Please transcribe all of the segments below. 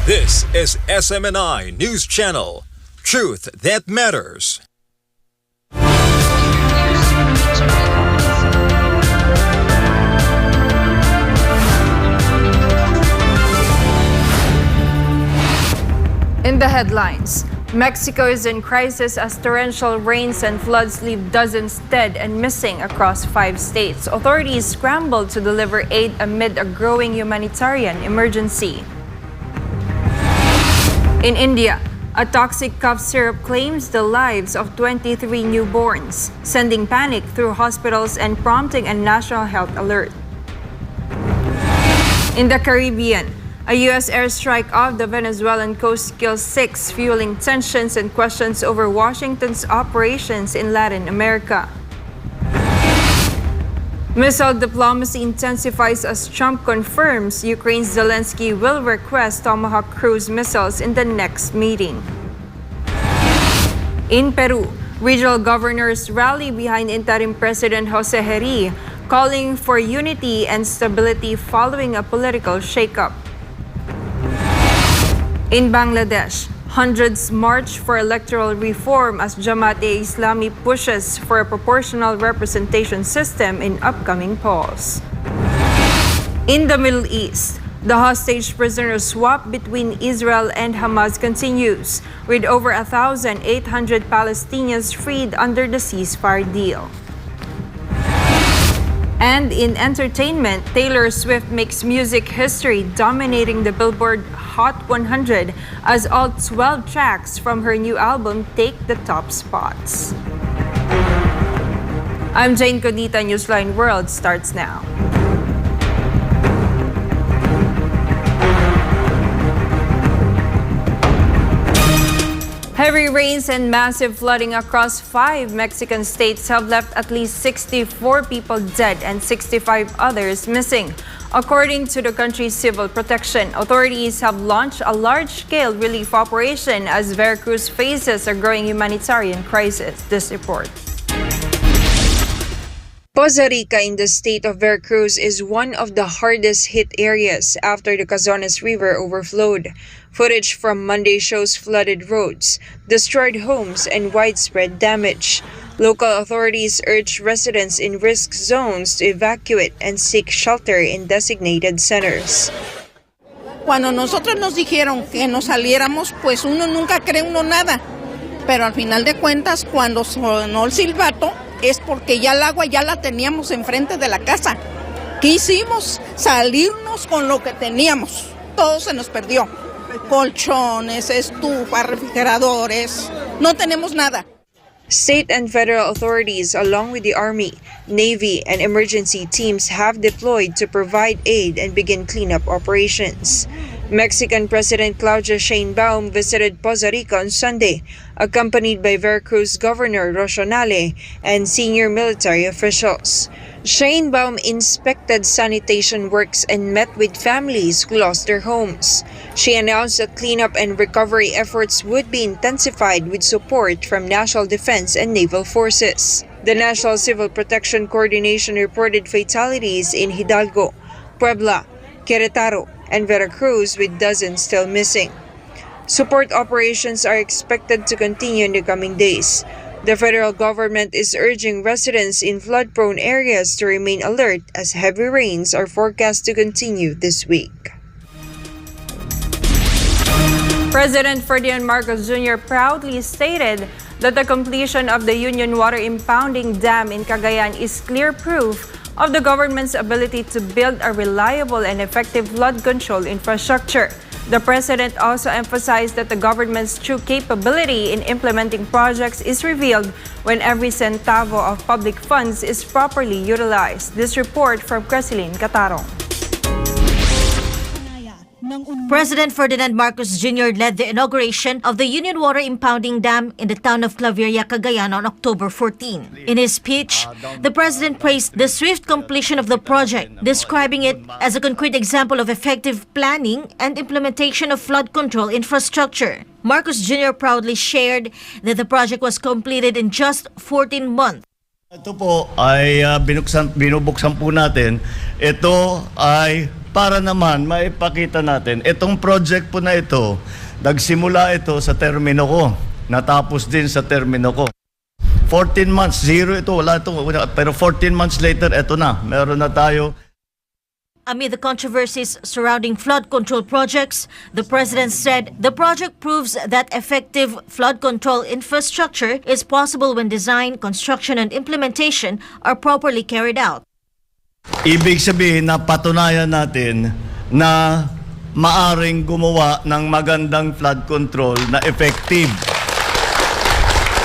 This is SMNI News Channel. Truth that matters. In the headlines, Mexico is in crisis as torrential rains and floods leave dozens dead and missing across 5 states. Authorities scramble to deliver aid amid a growing humanitarian emergency. In India, a toxic cough syrup claims the lives of 23 newborns, sending panic through hospitals and prompting a national health alert. In the Caribbean, a U.S. airstrike off the Venezuelan coast kills 6, fueling tensions and questions over Washington's operations in Latin America. Missile diplomacy intensifies as Trump confirms Ukraine's Zelensky will request Tomahawk cruise missiles in the next meeting. In Peru, regional governors rally behind interim President Jose Jeri, calling for unity and stability following a political shakeup. In Bangladesh, hundreds march for electoral reform as Jamaat-e-Islami pushes for a proportional representation system in upcoming polls. In the Middle East, the hostage prisoner swap between Israel and Hamas continues, with over 1,800 Palestinians freed under the ceasefire deal. And in entertainment, Taylor Swift makes music history, dominating the Billboard Hot 100 as all 12 tracks from her new album take the top spots. I'm Jayne Codnita. Newsline World starts now. Heavy rains and massive flooding across 5 Mexican states have left at least 64 people dead and 65 others missing. According to the country's civil protection, authorities have launched a large-scale relief operation as Veracruz faces a growing humanitarian crisis. This report. Poza Rica in the state of Veracruz is one of the hardest hit areas after the Cazones River overflowed. Footage from Monday shows flooded roads, destroyed homes, and widespread damage. Local authorities urge residents in risk zones to evacuate and seek shelter in designated centers. Cuando nosotros nos dijeron que nos saliéramos, pues uno nunca cree uno nada. Pero al final de cuentas, cuando sonó el silbato, es porque ya el agua ya la teníamos enfrente de la casa. ¿Qué hicimos? Salirnos con lo que teníamos. Todo se nos perdió. Colchones, estufas, refrigeradores. No tenemos nada. State and federal authorities, along with the Army, Navy, and emergency teams have deployed to provide aid and begin cleanup operations. Mexican President Claudia Sheinbaum visited Poza Rica on Sunday, accompanied by Veracruz Governor Rocionale and senior military officials. Sheinbaum inspected sanitation works and met with families who lost their homes. She announced that cleanup and recovery efforts would be intensified with support from national defense and naval forces. The National Civil Protection Coordination reported fatalities in Hidalgo, Puebla, Querétaro, and Veracruz, with dozens still missing. Support operations are expected to continue in the coming days. The federal government is urging residents in flood-prone areas to remain alert as heavy rains are forecast to continue this week. President Ferdinand Marcos Jr. proudly stated that the completion of the Union Water Impounding Dam in Cagayan is clear proof of the government's ability to build a reliable and effective flood control infrastructure. The president also emphasized that the government's true capability in implementing projects is revealed when every centavo of public funds is properly utilized. This report from Cresilin Catarong. President Ferdinand Marcos Jr. led the inauguration of the Union Water Impounding Dam in the town of Claveria, Cagayan on October 14. In his speech, the president praised the swift completion of the project, describing it as a concrete example of effective planning and implementation of flood control infrastructure. Marcos Jr. proudly shared that the project was completed in just 14 months. Ito po ay binubuksan po natin. Ito ay para naman maipakita natin, itong project po na ito, nagsimula ito sa termino ko, natapos din sa termino ko. 14 months, zero ito, wala ito, pero 14 months later, ito na, meron na tayo. Amid the controversies surrounding flood control projects, the president said the project proves that effective flood control infrastructure is possible when design, construction, and implementation are properly carried out. Ibig sabihin na patunayan natin na maaring gumawa ng magandang flood control na effective.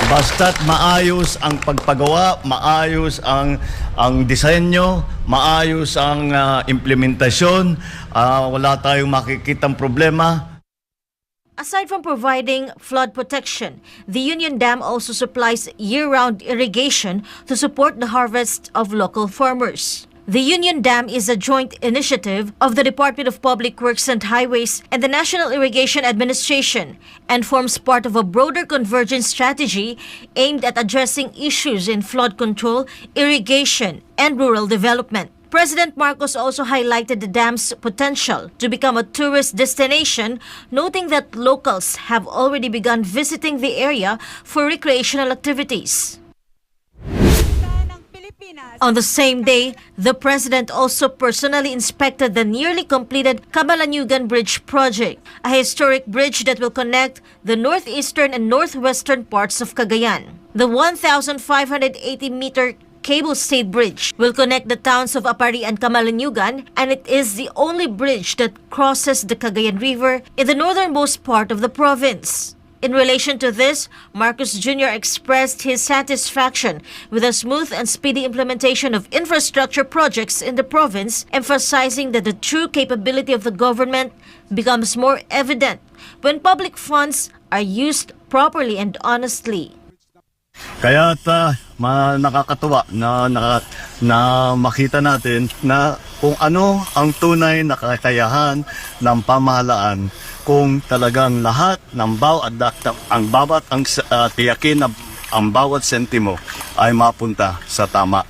Basta't maayos ang pagpagawa, maayos ang disenyo, maayos ang implementasyon, wala tayong makikitang problema. Aside from providing flood protection, the Union Dam also supplies year-round irrigation to support the harvest of local farmers. The Union Dam is a joint initiative of the Department of Public Works and Highways and the National Irrigation Administration and forms part of a broader convergence strategy aimed at addressing issues in flood control, irrigation, and rural development. President Marcos also highlighted the dam's potential to become a tourist destination, noting that locals have already begun visiting the area for recreational activities. On the same day, the president also personally inspected the nearly completed Camalanyugan Bridge project, a historic bridge that will connect the northeastern and northwestern parts of Cagayan. The 1,580-meter cable-stayed bridge will connect the towns of Apari and Camalanyugan, and it is the only bridge that crosses the Cagayan River in the northernmost part of the province. In relation to this, Marcos Jr. expressed his satisfaction with a smooth and speedy implementation of infrastructure projects in the province, emphasizing that the true capability of the government becomes more evident when public funds are used properly and honestly. Kaya nakakatuwa na makita natin na kung ano ang tunay na kakayahan ng pamahalaan kung talagang lahat ng tiyakin na ang bawat sentimo ay mapunta sa tama.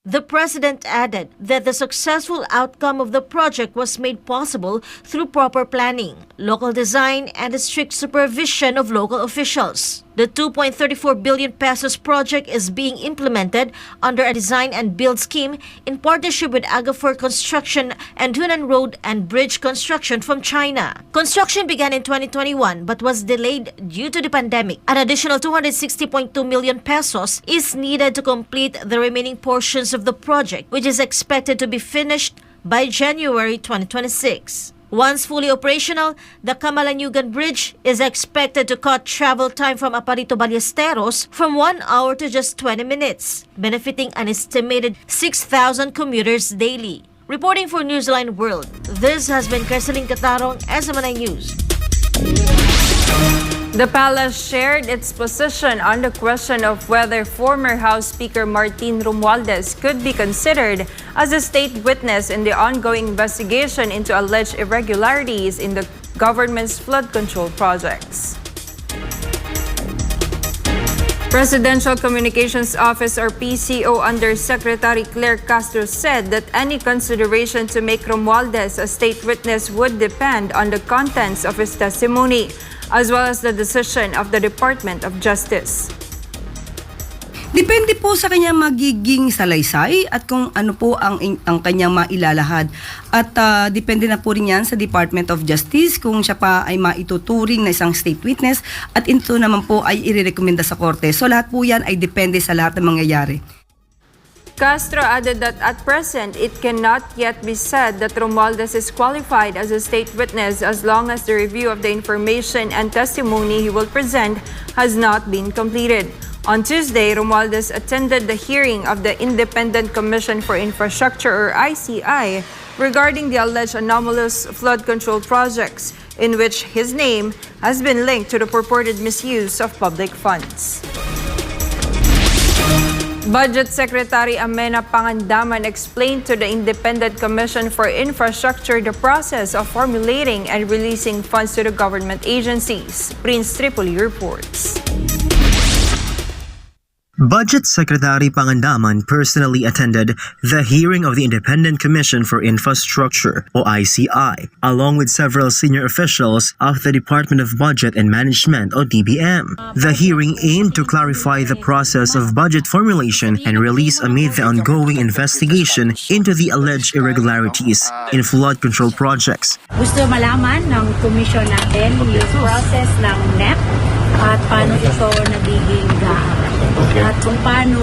The president added that the successful outcome of the project was made possible through proper planning, local design, and the strict supervision of local officials. The 2.34 billion pesos project is being implemented under a design and build scheme in partnership with Agafor Construction and Hunan Road and Bridge Construction from China. Construction began in 2021 but was delayed due to the pandemic. An additional 260.2 million pesos is needed to complete the remaining portions of the project, which is expected to be finished by January 2026. Once fully operational, the Camalanyugan Bridge is expected to cut travel time from Apari to Ballesteros from 1 hour to just 20 minutes, benefiting an estimated 6,000 commuters daily. Reporting for Newsline World, this has been Kerseling Catarong, SMNI News. The palace shared its position on the question of whether former House Speaker Martin Romualdez could be considered as a state witness in the ongoing investigation into alleged irregularities in the government's flood control projects. Presidential Communications Office or PCO Undersecretary Claire Castro said that any consideration to make Romualdez a state witness would depend on the contents of his testimony, as well as the decision of the Department of Justice. Depende po sa kanyang magiging salaysay at kung ano po ang kanyang mailalahad. At depende na po rin yan sa Department of Justice kung siya pa ay maituturing na isang state witness at ito naman po ay irerekomenda sa korte. So lahat po yan ay depende sa lahat ng mangyayari. Castro added that at present, it cannot yet be said that Romualdez is qualified as a state witness as long as the review of the information and testimony he will present has not been completed. On Tuesday, Romualdez attended the hearing of the Independent Commission for Infrastructure or ICI regarding the alleged anomalous flood control projects in which his name has been linked to the purported misuse of public funds. Budget Secretary Amena Pangandaman explained to the Independent Commission for Infrastructure the process of formulating and releasing funds to the government agencies. Prince Tripoli reports. Budget Secretary Pangandaman personally attended the hearing of the Independent Commission for Infrastructure, o ICI, along with several senior officials of the Department of Budget and Management, o DBM. The hearing aimed to clarify the process of budget formulation and release amid the ongoing investigation into the alleged irregularities in flood control projects. Gusto malaman ng komisyon natin yung process ng NEP at paano ito nagiging at kung paano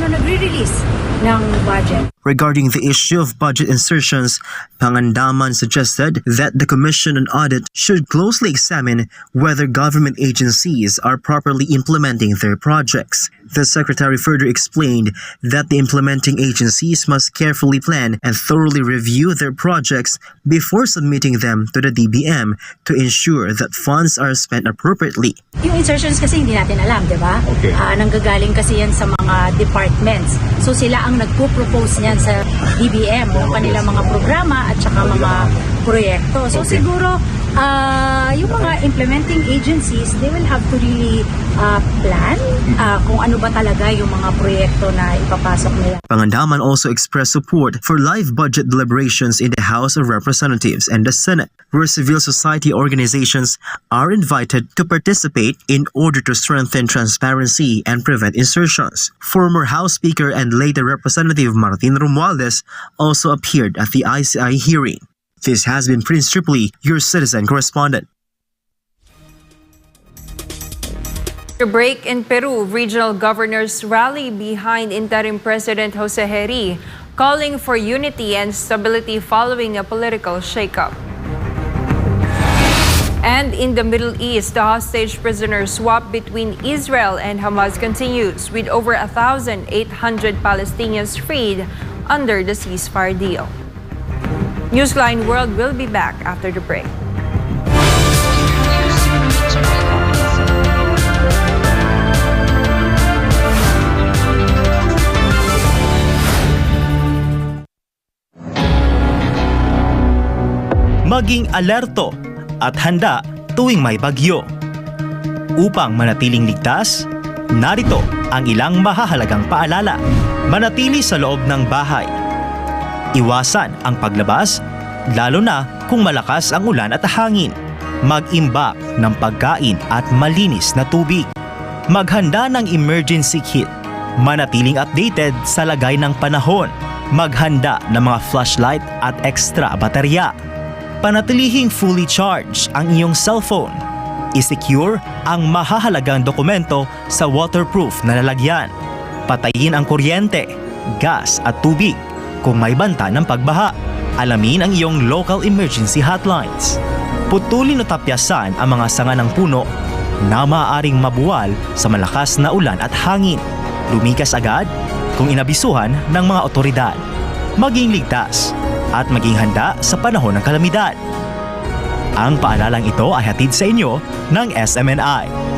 nagre-release ng budget. Regarding the issue of budget insertions, Pangandaman suggested that the Commission on Audit should closely examine whether government agencies are properly implementing their projects. The Secretary further explained that the implementing agencies must carefully plan and thoroughly review their projects before submitting them to the DBM to ensure that funds are spent appropriately. Yung insertions kasi hindi natin alam, di ba? Okay. Nanggagaling kasi yan sa mga departments. So sila ang nagpo-propose niyan sa DBM, yung kanilang mga programa at saka mga proyekto. So siguro, yung mga implementing agencies, they will have to really plan kung ano ba talaga yung mga proyekto na ipapasok nila. Pangandaman also expressed support for live budget deliberations in the House of Representatives and the Senate, where civil society organizations are invited to participate in order to strengthen transparency and prevent insertions. Former House Speaker and later Representative Martin Romualdez also appeared at the ICI hearing. This has been Prince Tripoli, your citizen correspondent. After break in Peru, regional governors rally behind interim President Jose Jeri, calling for unity and stability following a political shakeup. And in the Middle East, the hostage prisoner swap between Israel and Hamas continues, with over 1,800 Palestinians freed under the ceasefire deal. Newsline World will be back after the break. Maging alerto at handa tuwing may bagyo. Upang manatiling ligtas, narito ang ilang mahahalagang paalala. Manatili sa loob ng bahay. Iwasan ang paglabas, lalo na kung malakas ang ulan at hangin. Mag-imbak ng pagkain at malinis na tubig. Maghanda ng emergency kit. Manatiling updated sa lagay ng panahon. Maghanda ng mga flashlight at extra baterya. Panatilihing fully charged ang iyong cellphone. I-secure ang mahahalagang dokumento sa waterproof na lalagyan. Patayin ang kuryente, gas at tubig kung may banta ng pagbaha. Alamin ang iyong local emergency hotlines. Putulin o tapyasan ang mga sanga ng puno na maaaring mabuwal sa malakas na ulan at hangin. Lumikas agad kung inabisuhan ng mga otoridad. Maging ligtas at maging handa sa panahon ng kalamidad. Ang paalalang ito ay hatid sa inyo ng SMNI.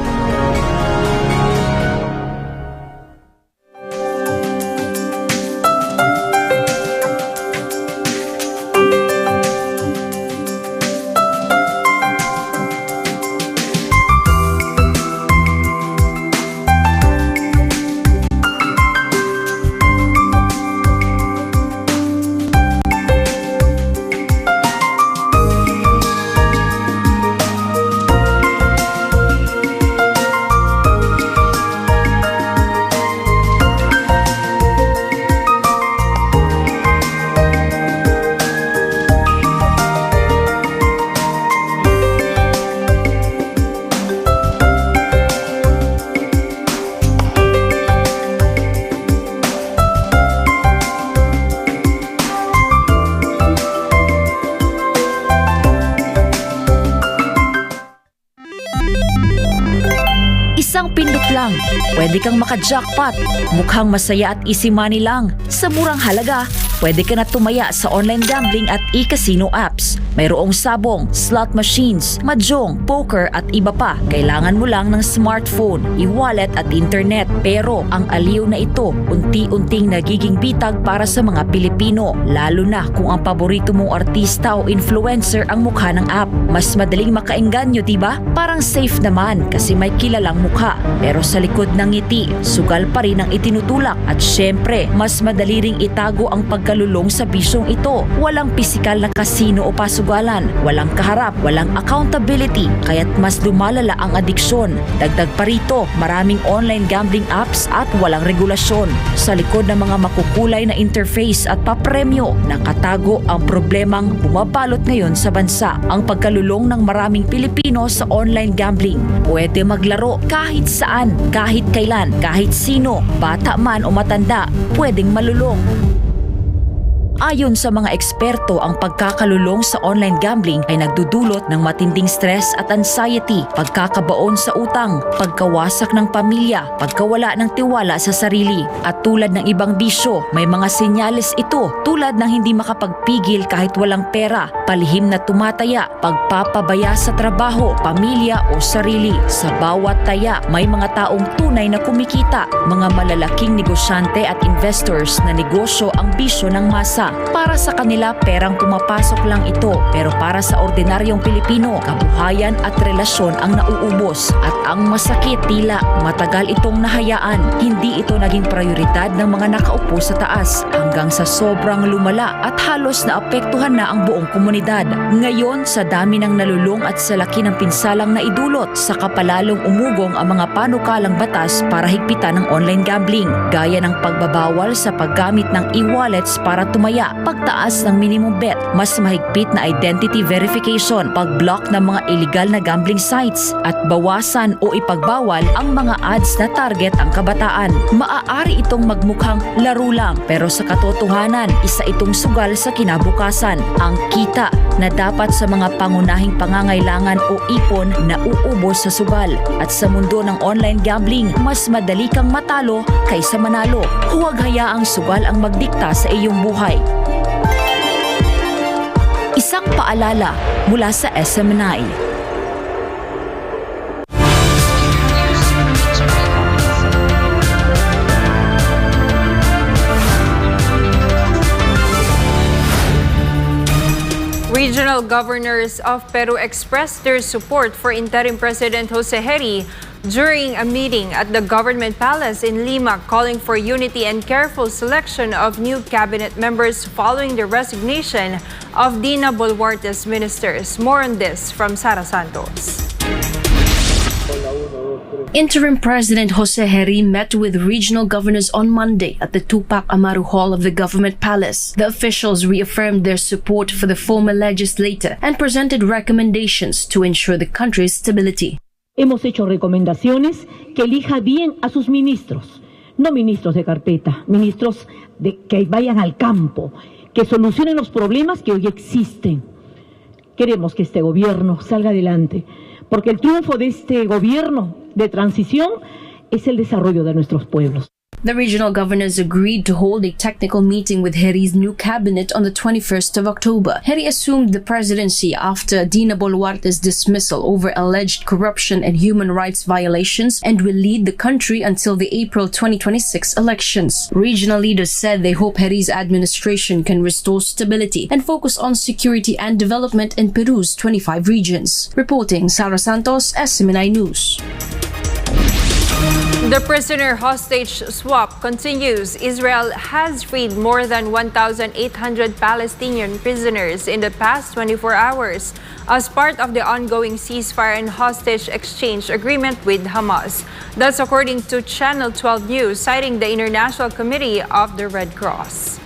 Isang pindot lang, pwede kang maka-jackpot. Mukhang masaya at easy money lang. Sa murang halaga, pwede ka na tumaya sa online gambling at e-casino apps. Mayroong sabong, slot machines, mahjong, poker at iba pa. Kailangan mo lang ng smartphone, e-wallet at internet. Pero ang aliw na ito unti-unting nagiging bitag para sa mga Pilipino, lalo na kung ang paborito mong artista o influencer ang mukha ng app. Mas madaling makaengganyo, diba? Parang safe naman kasi may kilalang mukha. Pero sa likod ng ngiti, sugal pa rin ang itinutulak. At syempre, mas madali ring itago ang pagkalulong sa bisyong ito. Walang pisikal na kasino o pasugalan, walang kaharap, walang accountability, kaya't mas lumalala ang adiksyon. Dagdag pa rito, maraming online gambling apps at walang regulasyon. Sa likod ng mga makukulay na interface at papremyo, nakatago ang problemang bumabalot ngayon sa bansa. Ang pagkalulong ng maraming Pilipino sa online gambling. Pwede maglaro kahit saan, kahit kailan, kahit sino, bata man o matanda, pwedeng malulong. Ayon sa mga eksperto, ang pagkakalulong sa online gambling ay nagdudulot ng matinding stress at anxiety, pagkakabaon sa utang, pagkawasak ng pamilya, pagkawala ng tiwala sa sarili. At tulad ng ibang bisyo, may mga senyales ito tulad ng hindi makapagpigil kahit walang pera, palihim na tumataya, pagpapabaya sa trabaho, pamilya o sarili. Sa bawat taya, may mga taong tunay na kumikita, mga malalaking negosyante at investors na negosyo ang bisyo ng masa. Para sa kanila, perang pumapasok lang ito. Pero para sa ordinaryong Pilipino, kabuhayan at relasyon ang nauubos. At ang masakit, tila matagal itong nahayaan. Hindi ito naging prioridad ng mga nakaupo sa taas hanggang sa sobrang lumala at halos naapektuhan na ang buong komunidad. Ngayon, sa dami ng nalulung at sa laki ng pinsalang naidulot, sa kapalalong umugong ang mga panukalang batas para higpitan ng online gambling, gaya ng pagbabawal sa paggamit ng e-wallets para tumaya, pagtaas ng minimum bet, mas mahigpit na identity verification, pag-block ng mga illegal na gambling sites, at bawasan o ipagbawal ang mga ads na target ang kabataan. Maaari itong magmukhang laro lang, pero sa katotohanan, isa itong sugal sa kinabukasan. Ang kita na dapat sa mga pangunahing pangangailangan o ipon na uubos sa sugal. At sa mundo ng online gambling, mas madali kang matalo kaysa manalo. Huwag hayaang sugal ang magdikta sa iyong buhay. Isang paalala mula sa SMNI. Regional governors of Peru expressed their support for interim President Jose Jeri during a meeting at the government palace in Lima, calling for unity and careful selection of new cabinet members following the resignation of Dina Boluarte's ministers. More on this from Sara Santos. Interim President Jose Jeri met with regional governors on Monday at the Tupac Amaru Hall of the government palace. The officials reaffirmed their support for the former legislator and presented recommendations to ensure the country's stability. Hemos hecho recomendaciones que elija bien a sus ministros, no ministros de carpeta, ministros que vayan al campo, que solucionen los problemas que hoy existen. Queremos que este gobierno salga adelante, porque el triunfo de este gobierno de transición es el desarrollo de nuestros pueblos. The regional governors agreed to hold a technical meeting with Jeri's new cabinet on the 21st of October. Jeri assumed the presidency after Dina Boluarte's dismissal over alleged corruption and human rights violations and will lead the country until the April 2026 elections. Regional leaders said they hope Jeri's administration can restore stability and focus on security and development in Peru's 25 regions. Reporting, Sara Santos, SMNI News. The prisoner hostage swap continues. Israel has freed more than 1,800 Palestinian prisoners in the past 24 hours as part of the ongoing ceasefire and hostage exchange agreement with Hamas. That's according to Channel 12 News, citing the International Committee of the Red Cross.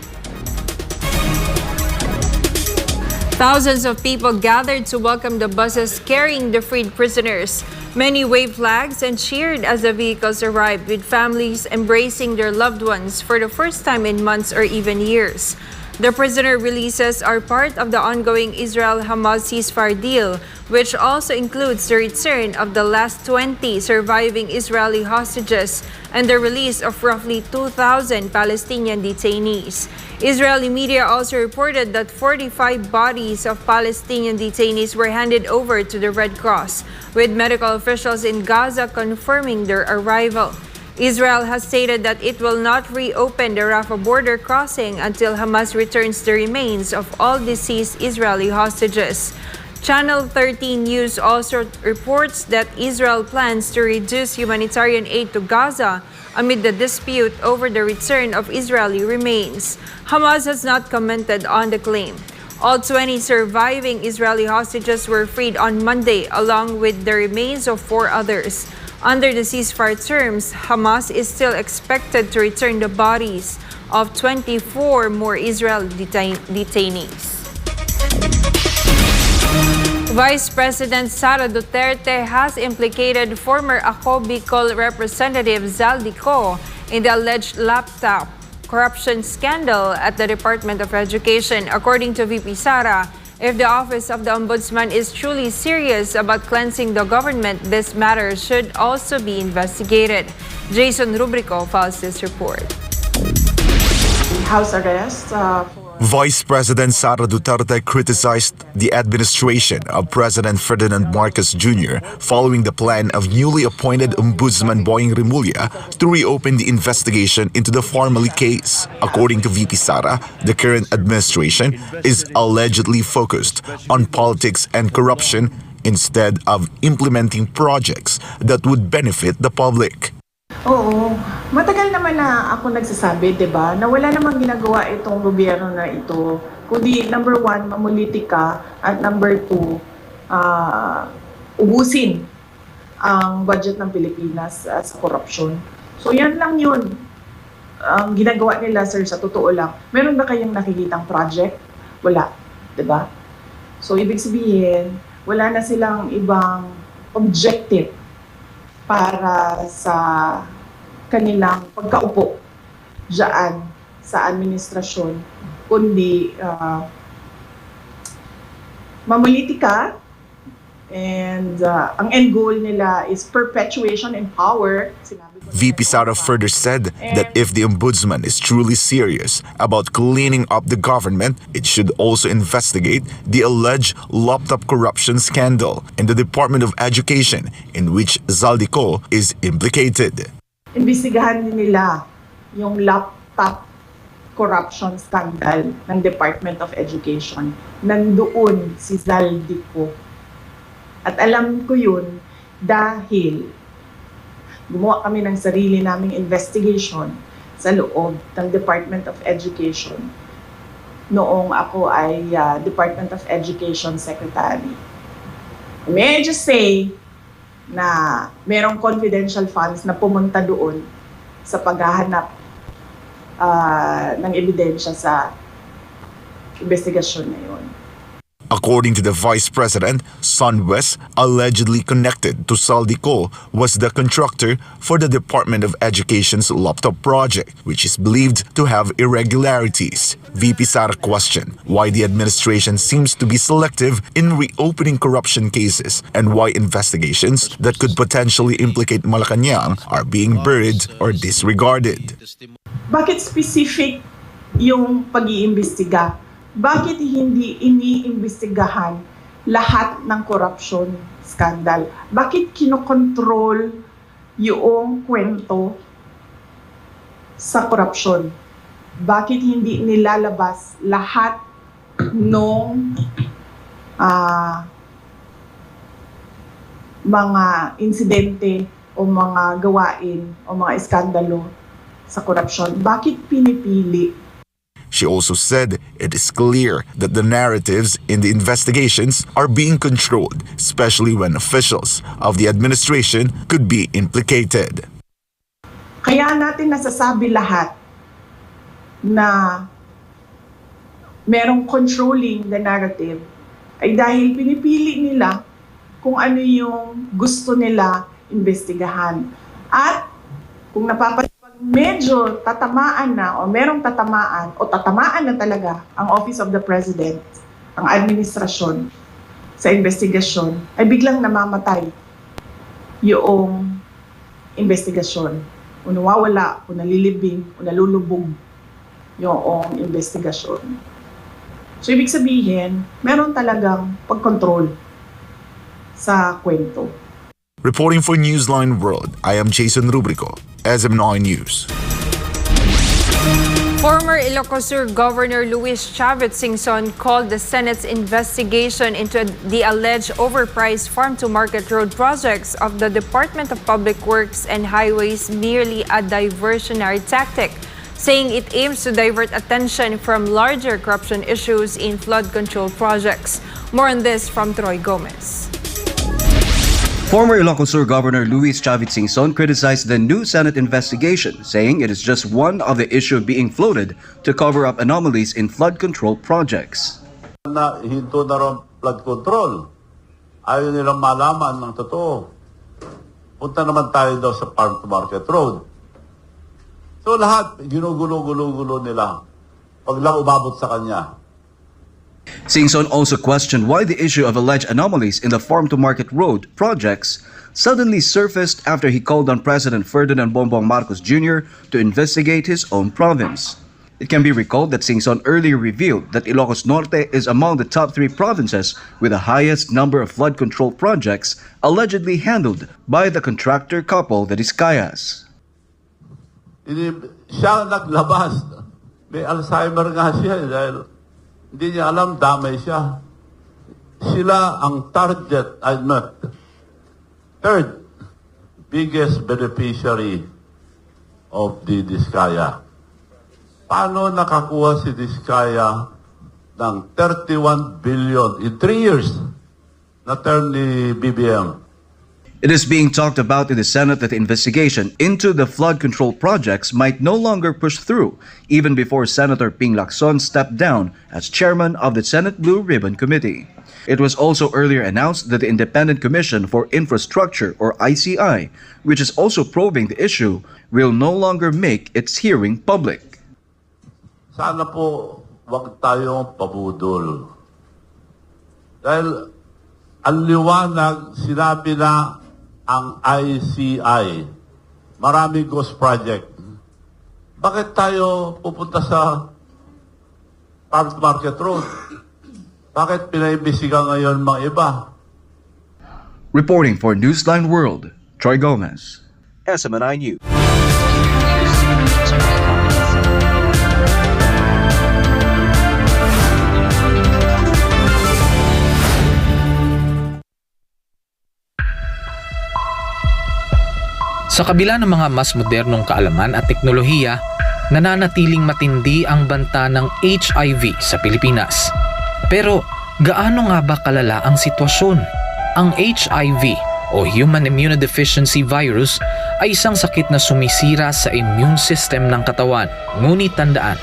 Thousands of people gathered to welcome the buses carrying the freed prisoners. Many waved flags and cheered as the vehicles arrived, with families embracing their loved ones for the first time in months or even years. The prisoner releases are part of the ongoing Israel-Hamas ceasefire deal, which also includes the return of the last 20 surviving Israeli hostages and the release of roughly 2,000 Palestinian detainees. Israeli media also reported that 45 bodies of Palestinian detainees were handed over to the Red Cross, with medical officials in Gaza confirming their arrival. Israel has stated that it will not reopen the Rafah border crossing until Hamas returns the remains of all deceased Israeli hostages. Channel 13 News also reports that Israel plans to reduce humanitarian aid to Gaza amid the dispute over the return of Israeli remains. Hamas has not commented on the claim. All 20 surviving Israeli hostages were freed on Monday, along with the remains of 4 others. Under the ceasefire terms, Hamas is still expected to return the bodies of 24 more Israeli detainees. Vice President Sara Duterte has implicated former Ako Bicol Representative Zaldico in the alleged laptop corruption scandal at the Department of Education. According to VP Sara, if the Office of the Ombudsman is truly serious about cleansing the government, this matter should also be investigated. Jason Rubrico files this report. House arrest Vice President Sara Duterte criticized the administration of President Ferdinand Marcos Jr. following the plan of newly appointed Ombudsman Boying Remulla to reopen the investigation into the Formally case. According to VP Sara, the current administration is allegedly focused on politics and corruption instead of implementing projects that would benefit the public. Oo, matagal naman na ako nagsasabi, 'di ba, na wala namang ginagawa itong gobyerno na ito, kundi number 1, mamulitika, at number 2, ubusin ang budget ng Pilipinas sa korupsyon. So yan lang yun ang ginagawa nila, sir, sa totoo lang. Meron ba kayong nakikitang project? Wala, 'di ba? So ibig sabihin, wala na silang ibang objective para sa kanilang pagkaupo diyan sa administrasyon, kundi mamalitika, and ang end goal nila is perpetuation in power. VP Sara further said that if the Ombudsman is truly serious about cleaning up the government, it should also investigate the alleged laptop corruption scandal in the Department of Education in which Zaldico is implicated. Imbestigahan din nila yung laptop corruption scandal ng Department of Education. Nandoon si Zaldico. At alam ko yun dahil gumawa kami ng sarili naming investigation sa loob ng Department of Education noong ako ay Department of Education Secretary. May I just say na merong confidential funds na pumunta doon sa paghahanap ng ebidensya sa investigasyon na yun. According to the Vice President, SunWest, allegedly connected to Zaldico, was the contractor for the Department of Education's laptop project, which is believed to have irregularities. VP Sara questioned why the administration seems to be selective in reopening corruption cases and why investigations that could potentially implicate Malacanang are being buried or disregarded. Bakit specific yung pag-iimbestiga? Bakit hindi iniimbestigahan lahat ng corruption scandal? Bakit kinokontrol yung kwento sa corruption? Bakit hindi nilalabas lahat ng mga insidente o mga gawain o mga iskandalo sa corruption? Bakit pinipili? She also said it is clear that the narratives in the investigations are being controlled, especially when officials of the administration could be implicated. Kaya natin nasasabi lahat na merong controlling the narrative ay dahil pinipili nila kung ano yung gusto nila imbestigahan. At kung napapansin medyo tatamaan na o merong tatamaan o tatamaan na talaga ang Office of the President, ang administrasyon sa investigasyon, ay biglang namamatay yung investigasyon. O nawawala, o nalilibing, o nalulubog yung investigasyon. So, ibig sabihin, meron talagang pagkontrol sa kwento. Reporting for Newsline World, I am Jason Rubrico, SM9 News. Former Ilocos Sur Governor Luis Chavez Singson called the Senate's investigation into the alleged overpriced farm-to-market road projects of the Department of Public Works and Highways merely a diversionary tactic, saying it aims to divert attention from larger corruption issues in flood control projects. More on this from Troy Gomez. Former Ilocos Sur Governor Luis Chavez Singson criticized the new Senate investigation, saying it is just one of the issues being floated to cover up anomalies in flood control projects. Hinto na rin flood control. Ayaw nilang malaman ng totoo. Punta naman tayo daw sa farm-to-market road. So lahat, ginugulo-gulo nila. Pag lang umabot sa kanya. Singson also questioned why the issue of alleged anomalies in the farm-to-market road projects suddenly surfaced after he called on President Ferdinand Bongbong Marcos Jr. to investigate his own province. It can be recalled that Singson earlier revealed that Ilocos Norte is among the top 3 provinces with the highest number of flood control projects allegedly handled by the contractor couple, the Discayas. Siya naglabas. May Alzheimer nga siya dahil hindi niya alam, damay siya. Sila ang target, third biggest beneficiary of the Discaya. Paano nakakuha si Discaya ng 31 billion in 3 years na term ni BBM? It is being talked about in the Senate that the investigation into the flood control projects might no longer push through, even before Senator Ping Lacson stepped down as chairman of the Senate Blue Ribbon Committee. It was also earlier announced that the Independent Commission for Infrastructure, or ICI, which is also probing the issue, will no longer make its hearing public. Sana po wag tayong pabudol. Dahil ang liwanag, sinabi na ang ICI, maraming ghost project. Bakit tayo pupunta sa farm-to-market road? Bakit pinaimbisigan ngayon mga iba? Reporting for Newsline World, Troy Gomez, SM9 News. Sa kabila ng mga mas modernong kaalaman at teknolohiya, nananatiling matindi ang banta ng HIV sa Pilipinas. Pero gaano nga ba kalala ang sitwasyon? Ang HIV o Human Immunodeficiency Virus ay isang sakit na sumisira sa immune system ng katawan. Ngunit tandaan,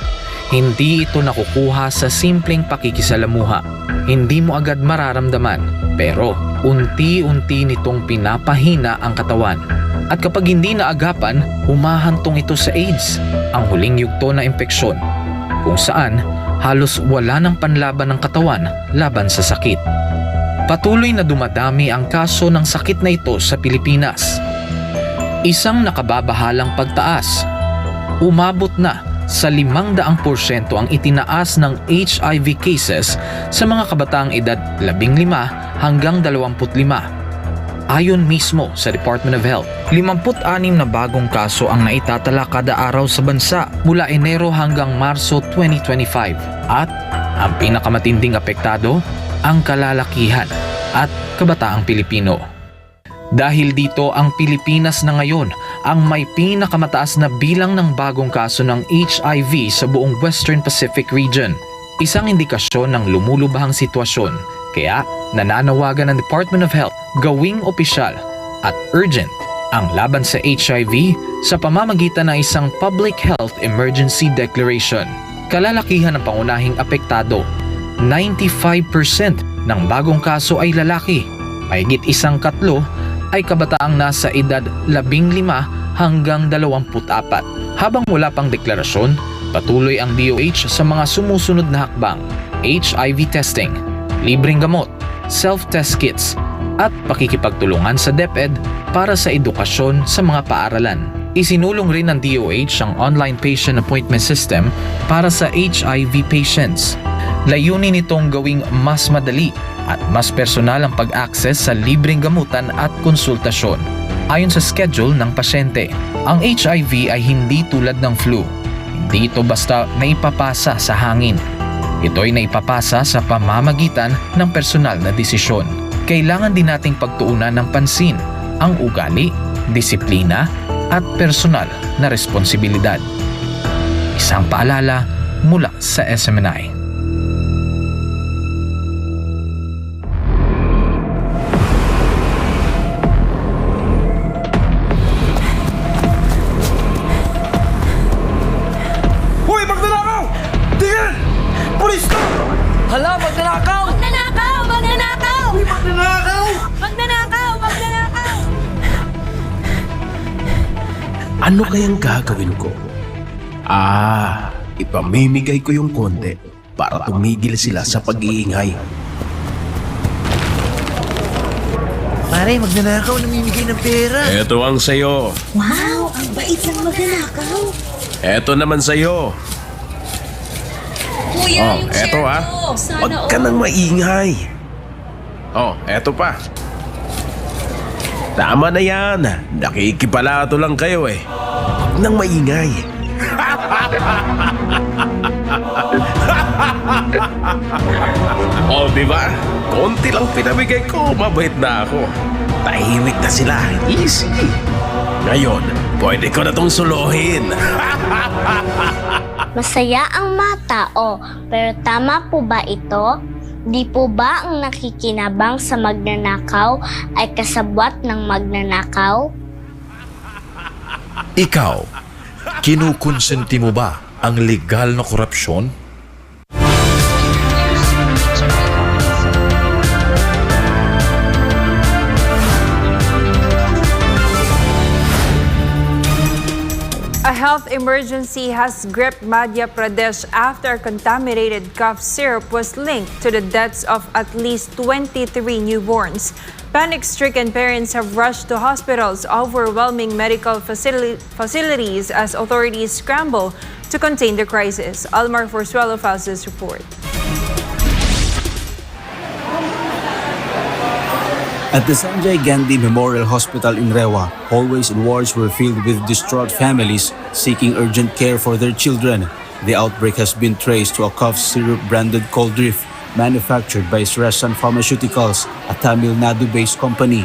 hindi ito nakukuha sa simpleng pakikisalamuha. Hindi mo agad mararamdaman, pero unti-unti nitong pinapahina ang katawan. At kapag hindi naagapan, humahantong ito sa AIDS, ang huling yugto na impeksyon, kung saan halos wala ng panlaban ng katawan laban sa sakit. Patuloy na dumadami ang kaso ng sakit na ito sa Pilipinas. Isang nakababahalang pagtaas. Umabot na sa 500% ang itinaas ng HIV cases sa mga kabataang edad 15 hanggang 25. Ayon mismo sa Department of Health, 56 na bagong kaso ang naitatala kada araw sa bansa mula Enero hanggang Marso 2025. At ang pinakamatinding apektado, ang kalalakihan at kabataang Pilipino. Dahil dito, ang Pilipinas na ngayon ang may pinakamataas na bilang ng bagong kaso ng HIV sa buong Western Pacific region. Isang indikasyon ng lumulubhang sitwasyon. Kaya nananawagan ng Department of Health gawing opisyal at urgent ang laban sa HIV sa pamamagitan ng isang Public Health Emergency Declaration. Kalalakihan ng pangunahing apektado, 95% ng bagong kaso ay lalaki. Mahigit 1/3 ay kabataang nasa edad 15 hanggang 24 Habang wala pang deklarasyon, patuloy ang DOH sa mga sumusunod na hakbang: HIV testing, libreng gamot, self-test kits, at pakikipagtulungan sa DepEd para sa edukasyon sa mga paaralan. Isinulong rin ng DOH ang online patient appointment system para sa HIV patients. Layunin nitong gawing mas madali at mas personal ang pag-access sa libreng gamutan at konsultasyon. Ayon sa schedule ng pasyente, ang HIV ay hindi tulad ng flu. Hindi ito basta naipapasa sa hangin. Ito'y naipapasa sa pamamagitan ng personal na desisyon. Kailangan din nating pagtuunan ng pansin ang ugali, disiplina, at personal na responsibilidad. Isang paalala mula sa SMNI. Hoy, magnanakaw! Tingin! Pulis ka! Hala, magnanakaw! Magnanakaw! Magnanakaw! Uy, magnanakaw! Magnanakaw! Magnanakaw! Ano kayang gagawin ko? Ipamimigay ko yung konti para tumigil sila sa pag-iingay. Pare, magnanakaw, namimigay ng pera. Eto ang sayo. Wow! Ang bait ng magnanakaw! Eto naman sayo. Kuya, yung share eto ko! Huwag Sana ka nang maingay. Eto pa. Tama na yan. Nakikipalato lang kayo eh. Huwag nang maingay. Diba? Konti lang pinamigay ko, mabait na ako. Tahimik na sila. Easy. Ngayon, pwede ko na tong suluhin. Masaya ang mga tao, pero tama po ba ito? Di po ba ang nakikinabang sa magnanakaw ay kasabwat ng magnanakaw? Ikaw, kinukonsenti mo ba ang legal na korupsyon? A health emergency has gripped Madhya Pradesh after contaminated cough syrup was linked to the deaths of at least 23 newborns. Panic-stricken parents have rushed to hospitals, overwhelming medical facilities as authorities scramble to contain the crisis. Almar Forzuelo files this report. At the Sanjay Gandhi Memorial Hospital in Rewa, hallways and wards were filled with distraught families seeking urgent care for their children. The outbreak has been traced to a cough syrup branded Cold Drift, manufactured by Sresan Pharmaceuticals, a Tamil Nadu-based company.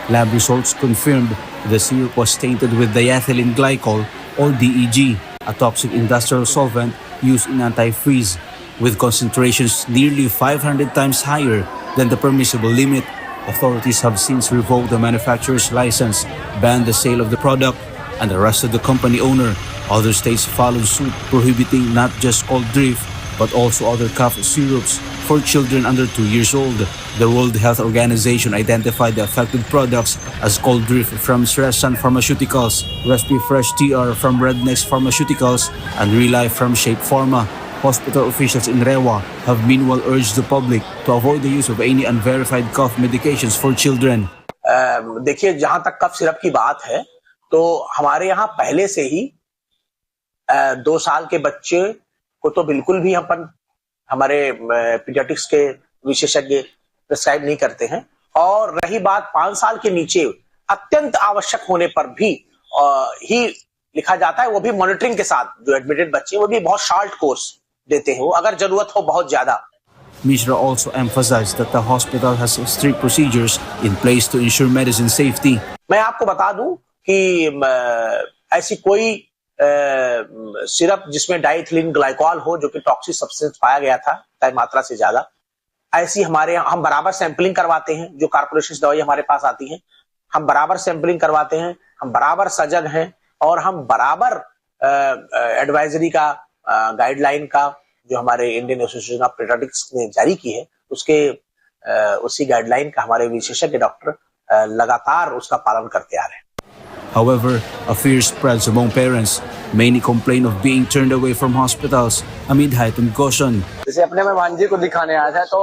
Lab results confirmed the syrup was tainted with diethylene glycol, or DEG, a toxic industrial solvent used in antifreeze, with concentrations nearly 500 times higher than the permissible limit. Authorities have since revoked the manufacturer's license, banned the sale of the product, and arrested the company owner. Other states followed suit, prohibiting not just Cold Drift, but also other cough syrups for children under 2 years old. The World Health Organization identified the affected products as Cold Drift from Sresan Pharmaceuticals, Respi Fresh TR from Rednex Pharmaceuticals, and Relife from Shape Pharma. Hospital officials in Rewa have meanwhile urged the public to avoid the use of any unverified cough medications for children. देखिए, जहां तक cough syrup की बात है तो हमारे यहाँ पहले से ही 2 साल के बच्चे को तो बिल्कुल भी हमारे पीडियाट्रिक्स के विशेषज्ञ प्रिस्क्राइब नहीं करते हैं, और रही बात 5 साल के नीचे अत्यंत आवश्यक होने पर भी ही लिखा जाता है, वो भी मॉनिटरिंग के साथ। जो एडमिटेड बच्चे वो भी बहुत शॉर्ट कोर्स देते हैं, वो अगर जरूरत हो बहुत ज्यादा। Mishra also emphasized that the hospital has strict procedures in place to ensure medicine safety. मैं आपको बता दूं कि ऐसी कोई सिरप जिसमें डाइथिलीन ग्लाइकॉल हो, जो कि टॉक्सिक सब्सटेंस पाया गया था तय मात्रा से ज्यादा, ऐसी हमारे हम बराबर सैंपलिंग करवाते हैं। जो कारपोरेशन दवाई हमारे पास आती है, हम बराबर सैंपलिंग करवाते हैं, हम बराबर सजग हैं, और हम बराबर एडवाइजरी का गाइडलाइन का जो हमारे इंडियन एसोसिएशन ऑफ पीडियाट्रिक्स ने जारी की है, उसी गाइडलाइन का हमारे विशेषज्ञ डॉक्टर लगातार उसका पालन करते आ रहे हैं। However, a fear spreads among parents Many complain of being turned away from hospitals amid heightened caution. जैसे अपने मैं भांजी को दिखाने आया था तो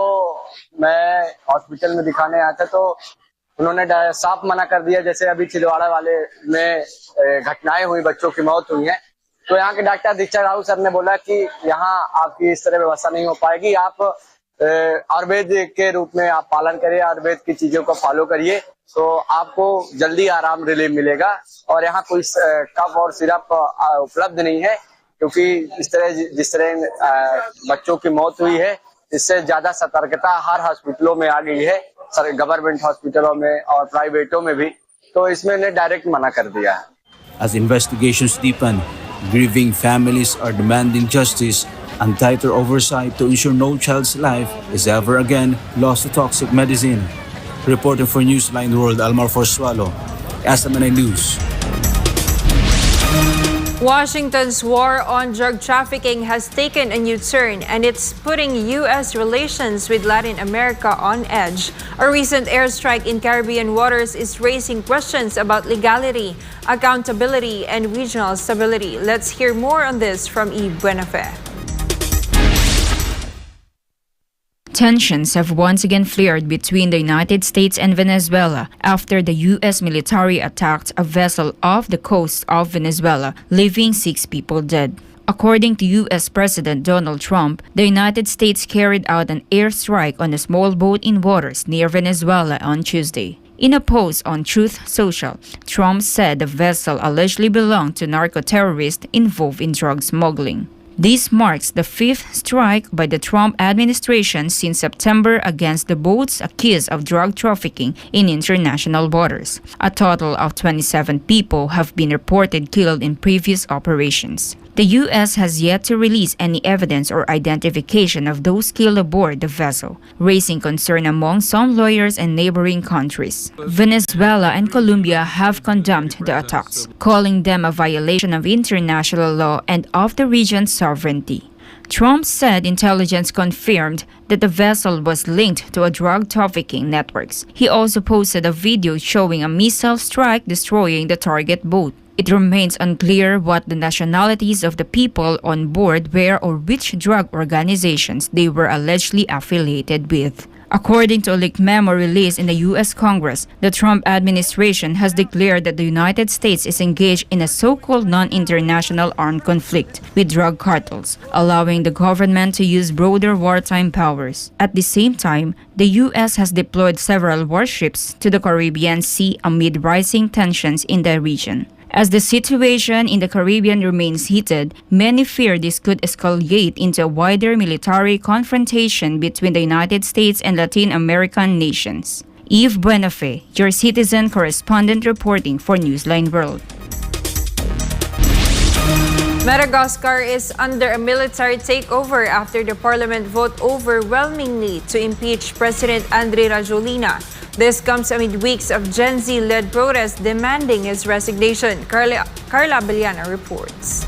मैं हॉस्पिटल में दिखाने आया था तो उन्होंने साफ मना कर दिया। जैसे अभी छिंदवाड़ा वाले में घटनाएं हुई, बच्चों की मौत हुई है, तो यहाँ के डॉक्टर दीक्षा राव सर ने बोला कि यहाँ आपकी इस तरह व्यवस्था नहीं हो पाएगी, आप आयुर्वेद के रूप में आप पालन करिए, आयुर्वेद की चीजों को फॉलो करिए, तो आपको जल्दी आराम रिलीफ मिलेगा। और यहाँ कोई कफ और सिरप उपलब्ध नहीं है, क्योंकि जिस तरह बच्चों की मौत हुई है, इससे ज्यादा सतर्कता हर हॉस्पिटलों में आ गई है, गवर्नमेंट हॉस्पिटलों में और प्राइवेटों में भी, तो इसमें इन्हें डायरेक्ट मना कर दिया है। As investigations deepen, grieving families are demanding justice and tighter oversight to ensure no child's life is ever again lost to toxic medicine. Reporting for Newsline World, Almar Forswalo, SMNA News. Washington's war on drug trafficking has taken a new turn, and it's putting U.S. relations with Latin America on edge. A recent airstrike in Caribbean waters is raising questions about legality, accountability, and regional stability. Let's hear more on this from E. Buenafe. Tensions have once again flared between the United States and Venezuela after the U.S. military attacked a vessel off the coast of Venezuela, leaving 6 people dead. According to U.S. President Donald Trump, the United States carried out an airstrike on a small boat in waters near Venezuela on Tuesday. In a post on Truth Social, Trump said the vessel allegedly belonged to narco-terrorists involved in drug smuggling. This marks the 5th strike by the Trump administration since September against the boats accused of drug trafficking in international waters. A total of 27 people have been reported killed in previous operations. The U.S. has yet to release any evidence or identification of those killed aboard the vessel, raising concern among some lawyers and neighboring countries. Venezuela and Colombia have condemned the attacks, calling them a violation of international law and of the region's sovereignty. Trump said intelligence confirmed that the vessel was linked to a drug trafficking networks. He also posted a video showing a missile strike destroying the target boat. It remains unclear what the nationalities of the people on board were or which drug organizations they were allegedly affiliated with. According to a leaked memo released in the U.S. Congress, the Trump administration has declared that the United States is engaged in a so-called non-international armed conflict with drug cartels, allowing the government to use broader wartime powers. At the same time, the U.S. has deployed several warships to the Caribbean Sea amid rising tensions in the region. As the situation in the Caribbean remains heated, many fear this could escalate into a wider military confrontation between the United States and Latin American nations. Eve Buenafe, your citizen correspondent reporting for Newsline World. Madagascar is under a military takeover after the parliament vote overwhelmingly to impeach President Andry Rajoelina. This comes amid weeks of Gen Z-led protests demanding his resignation. Carla Beliana reports.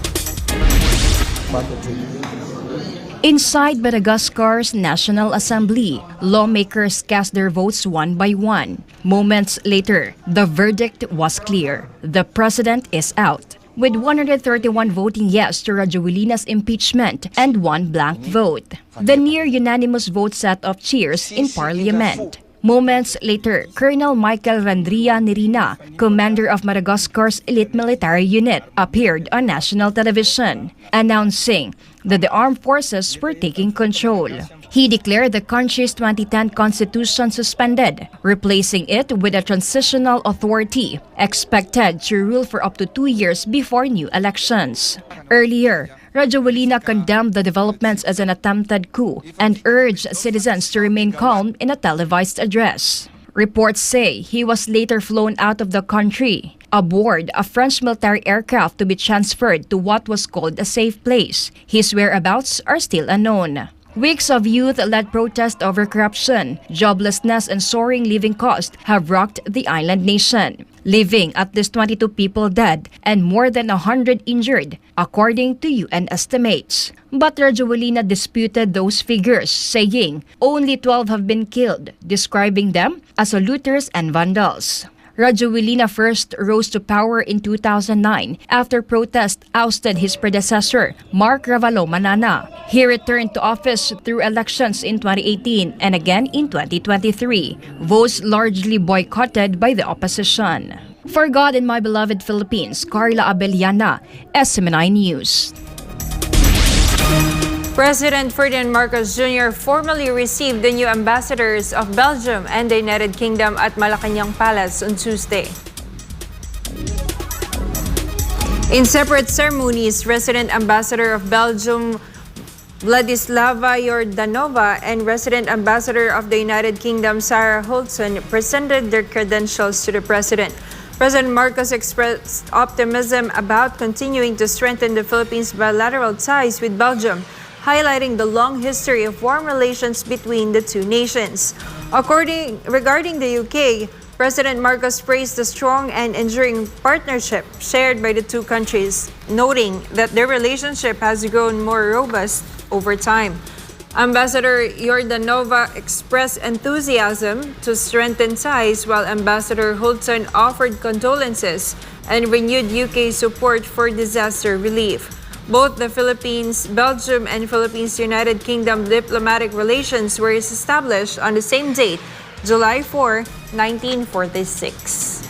Inside Madagascar's National Assembly, lawmakers cast their votes one by one. Moments later, the verdict was clear. The president is out, with 131 voting yes to Rajoelina's impeachment and 1 blank vote. The near-unanimous vote set off cheers in parliament. Moments later, Colonel Michael Randria Nerina, commander of Madagascar's elite military unit, appeared on national television, announcing that the armed forces were taking control. He declared the country's 2010 constitution suspended, replacing it with a transitional authority, expected to rule for up to 2 years before new elections. Earlier, Rajoelina condemned the developments as an attempted coup and urged citizens to remain calm in a televised address. Reports say he was later flown out of the country aboard a French military aircraft to be transferred to what was called a safe place. His whereabouts are still unknown. Weeks of youth-led protest over corruption, joblessness, and soaring living costs have rocked the island nation, leaving at least 22 people dead and more than 100 injured, according to UN estimates. But Rajoelina disputed those figures, saying only 12 have been killed, describing them as looters and vandals. Rajoelina first rose to power in 2009 after protest ousted his predecessor, Mark Ravalomanana. He returned to office through elections in 2018 and again in 2023, votes largely boycotted by the opposition. For God and my beloved Philippines, Carla Abellana, SMNI News. President Ferdinand Marcos Jr. formally received the new ambassadors of Belgium and the United Kingdom at Malacanang Palace on Tuesday. In separate ceremonies, Resident Ambassador of Belgium Vladislava Yordanova and Resident Ambassador of the United Kingdom Sarah Holton presented their credentials to the President. President Marcos expressed optimism about continuing to strengthen the Philippines' bilateral ties with Belgium, highlighting the long history of warm relations between the two nations. Regarding the UK, President Marcos praised the strong and enduring partnership shared by the two countries, noting that their relationship has grown more robust over time. Ambassador Yordanova expressed enthusiasm to strengthen ties, while Ambassador Holton offered condolences and renewed UK support for disaster relief. Both the Philippines, Belgium, and Philippines-United Kingdom diplomatic relations were established on the same date, July 4, 1946.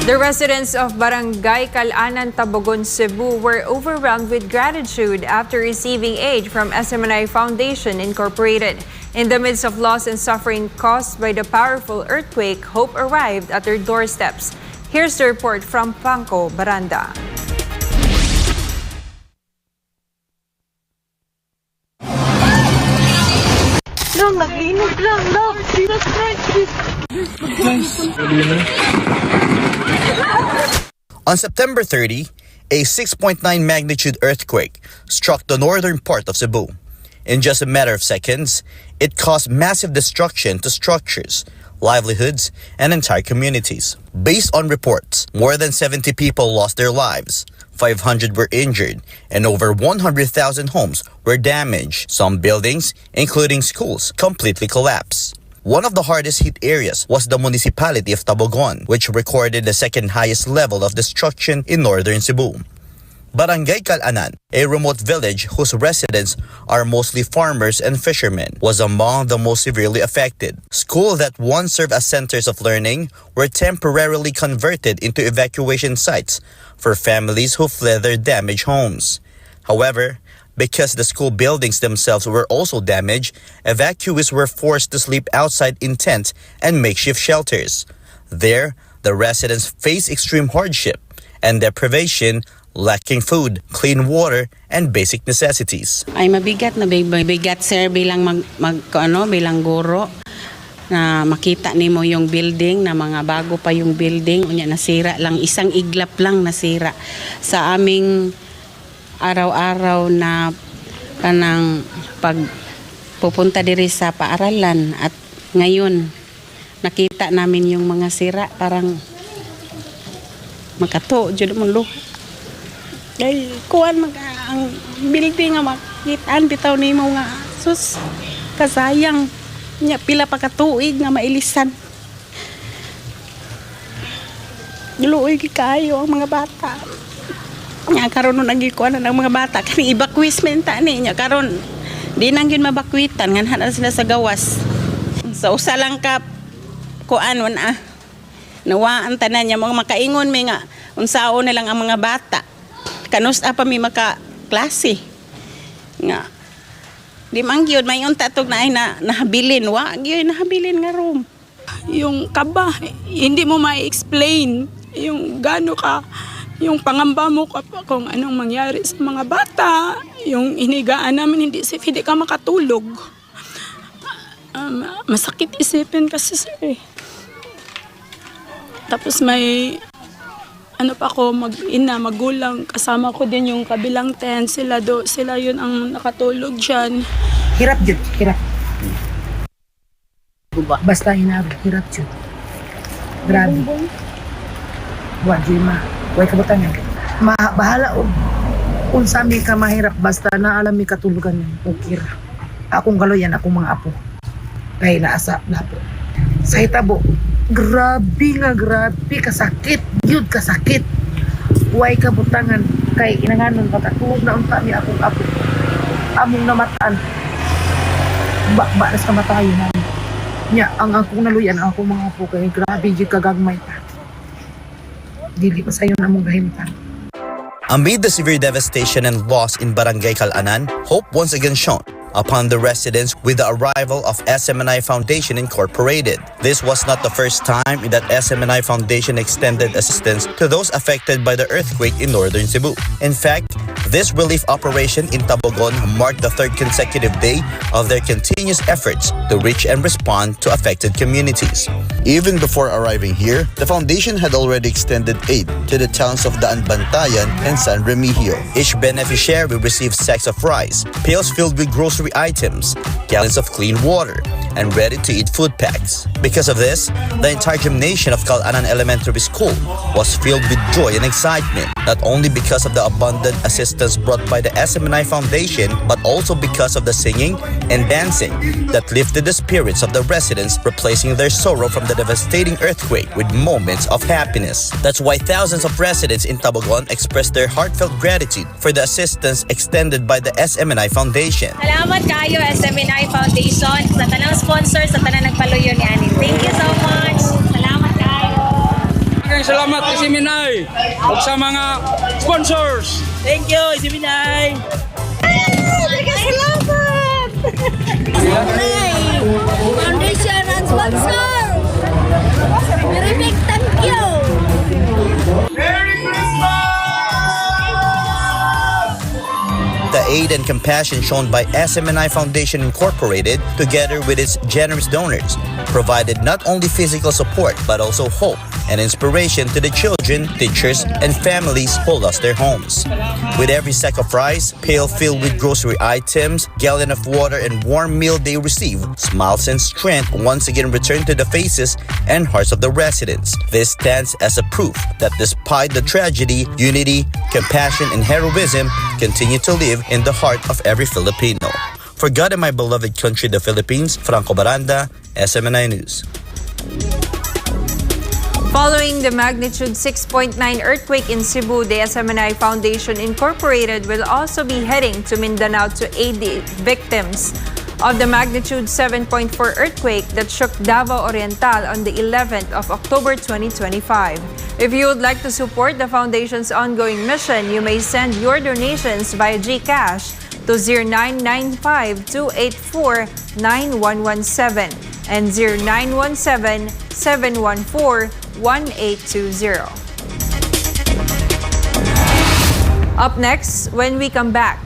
The residents of Barangay Calanan, Tabogon, Cebu were overwhelmed with gratitude after receiving aid from SMNI Foundation Incorporated. In the midst of loss and suffering caused by the powerful earthquake, hope arrived at their doorsteps. Here's the report from Panco Baranda. Lang, naglinog lang, lang. Jesus Christ. On September 30, a 6.9 magnitude earthquake struck the northern part of Cebu. In just a matter of seconds, it caused massive destruction to structures, livelihoods, and entire communities. Based on reports, more than 70 people lost their lives, 500 were injured, and over 100,000 homes were damaged. Some buildings, including schools, completely collapsed. One of the hardest hit areas was the municipality of Tabogon, which recorded the second highest level of destruction in northern Cebu. Barangay Calanan, a remote village whose residents are mostly farmers and fishermen, was among the most severely affected. Schools that once served as centers of learning were temporarily converted into evacuation sites for families who fled their damaged homes. However, because the school buildings themselves were also damaged, evacuees were forced to sleep outside in tents and makeshift shelters. There, the residents faced extreme hardship and deprivation, lacking food, clean water, and basic necessities. Ay mabigat na bigat sir bilang bilang guro na makita nimo yung building na mga bago pa yung building unya nasira lang, isang iglap lang nasira sa aming araw-araw na kanang pagpupunta diri sa paaralan. At ngayon nakita namin yung mga sira, parang makato jud mo lo. Dahil kuan ang building nga makitaan bitaw nimo nga sus kasayang nya pila pa ka tuig nga mailisan. Luoy kayo ang mga bata. Nya karon nagikuan ang mga bata kani evacuation ta ni nya karon di nang gyud mabakwitan nganhan sila sa gawas. Sa usa lang ka kuan nawaan tanan nya mga makaingon mi nga unsaon na lang ang mga bata. Kanus pa mi maka klase nga di man gyud may unta tog na ay nahabilin wa gyud nahabilin nga room. Yung kaba hindi mo ma-explain yung gaano ka yung pangamba mo kung anong mangyari sa mga bata, yung inigaan namin hindi ka makatulog. Masakit isipin kasi sir. Tapos may pa ako magulang, kasama ko din yung kabilang tent, sila yun ang nakatulog dyan. Hirap yun, hirap. Basta hinarap, hirap yun. Grabe. Huwag yun huwag kabutan yan. Bahala o. Kung sami ka mahirap, basta na alam may katulugan yan. Okay. Akong galoyan, akong mga apo. Kaya naasa, lapo. Sa hitabo, Grabe kasakit. Yun kasakit. Huwag kabutangan kay inanganon patatuog na unta ni akong apo. Among namataan. Ba sa matayo na. Nya, ang akong naluyan, ang akong mga apo kay grabe yung kagagmay pa. Dili pa sa'yo na mong gahimtan. Amid the severe devastation and loss in Barangay Calanan, hope once again shone upon the residents with the arrival of SMNI Foundation Incorporated. This was not the first time that SMNI Foundation extended assistance to those affected by the earthquake in northern Cebu. In fact, this relief operation in Tabogon marked the third consecutive day of their continuous efforts to reach and respond to affected communities. Even before arriving here, the foundation had already extended aid to the towns of Daan Bantayan and San Remigio. Each beneficiary received sacks of rice, pails filled with grocery items, gallons of clean water, and ready-to-eat food packs. Because of this, the entire gymnasium of Calanan Elementary School was filled with joy and excitement, not only because of the abundant assistance brought by the SMNI Foundation, but also because of the singing and dancing that lifted the spirits of the residents, replacing their sorrow from the devastating earthquake with moments of happiness. That's why thousands of residents in Tabogon expressed their heartfelt gratitude for the assistance extended by the SMNI Foundation. Salamat kayo SMNI Foundation sa tanang sponsor sa tanang nagpaluyo ni Ani. Thank you so much. Salamat kayo. Salamat SMNI ug sa mga sponsors. Thank you SMNI. Salamat. Foundation and sponsor. Very big thank you. Merry Christmas! The aid and compassion shown by SMNI Foundation Incorporated, together with its generous donors, provided not only physical support but also hope and inspiration to the children, teachers, and families who lost their homes. With every sack of rice, pail filled with grocery items, gallon of water, and warm meal they receive, smiles and strength once again return to the faces and hearts of the residents. This stands as a proof that despite the tragedy, unity, compassion, and heroism continue to live in the heart of every Filipino. For God and my beloved country, the Philippines, Franco Baranda, SMNI News. Following the magnitude 6.9 earthquake in Cebu, the SMNI Foundation Incorporated will also be heading to Mindanao to aid the victims of the magnitude 7.4 earthquake that shook Davao Oriental on the 11th of October 2025. If you would like to support the foundation's ongoing mission, you may send your donations via GCash to 0995-284-9117 and 0917-714-1820. Up next, when we come back,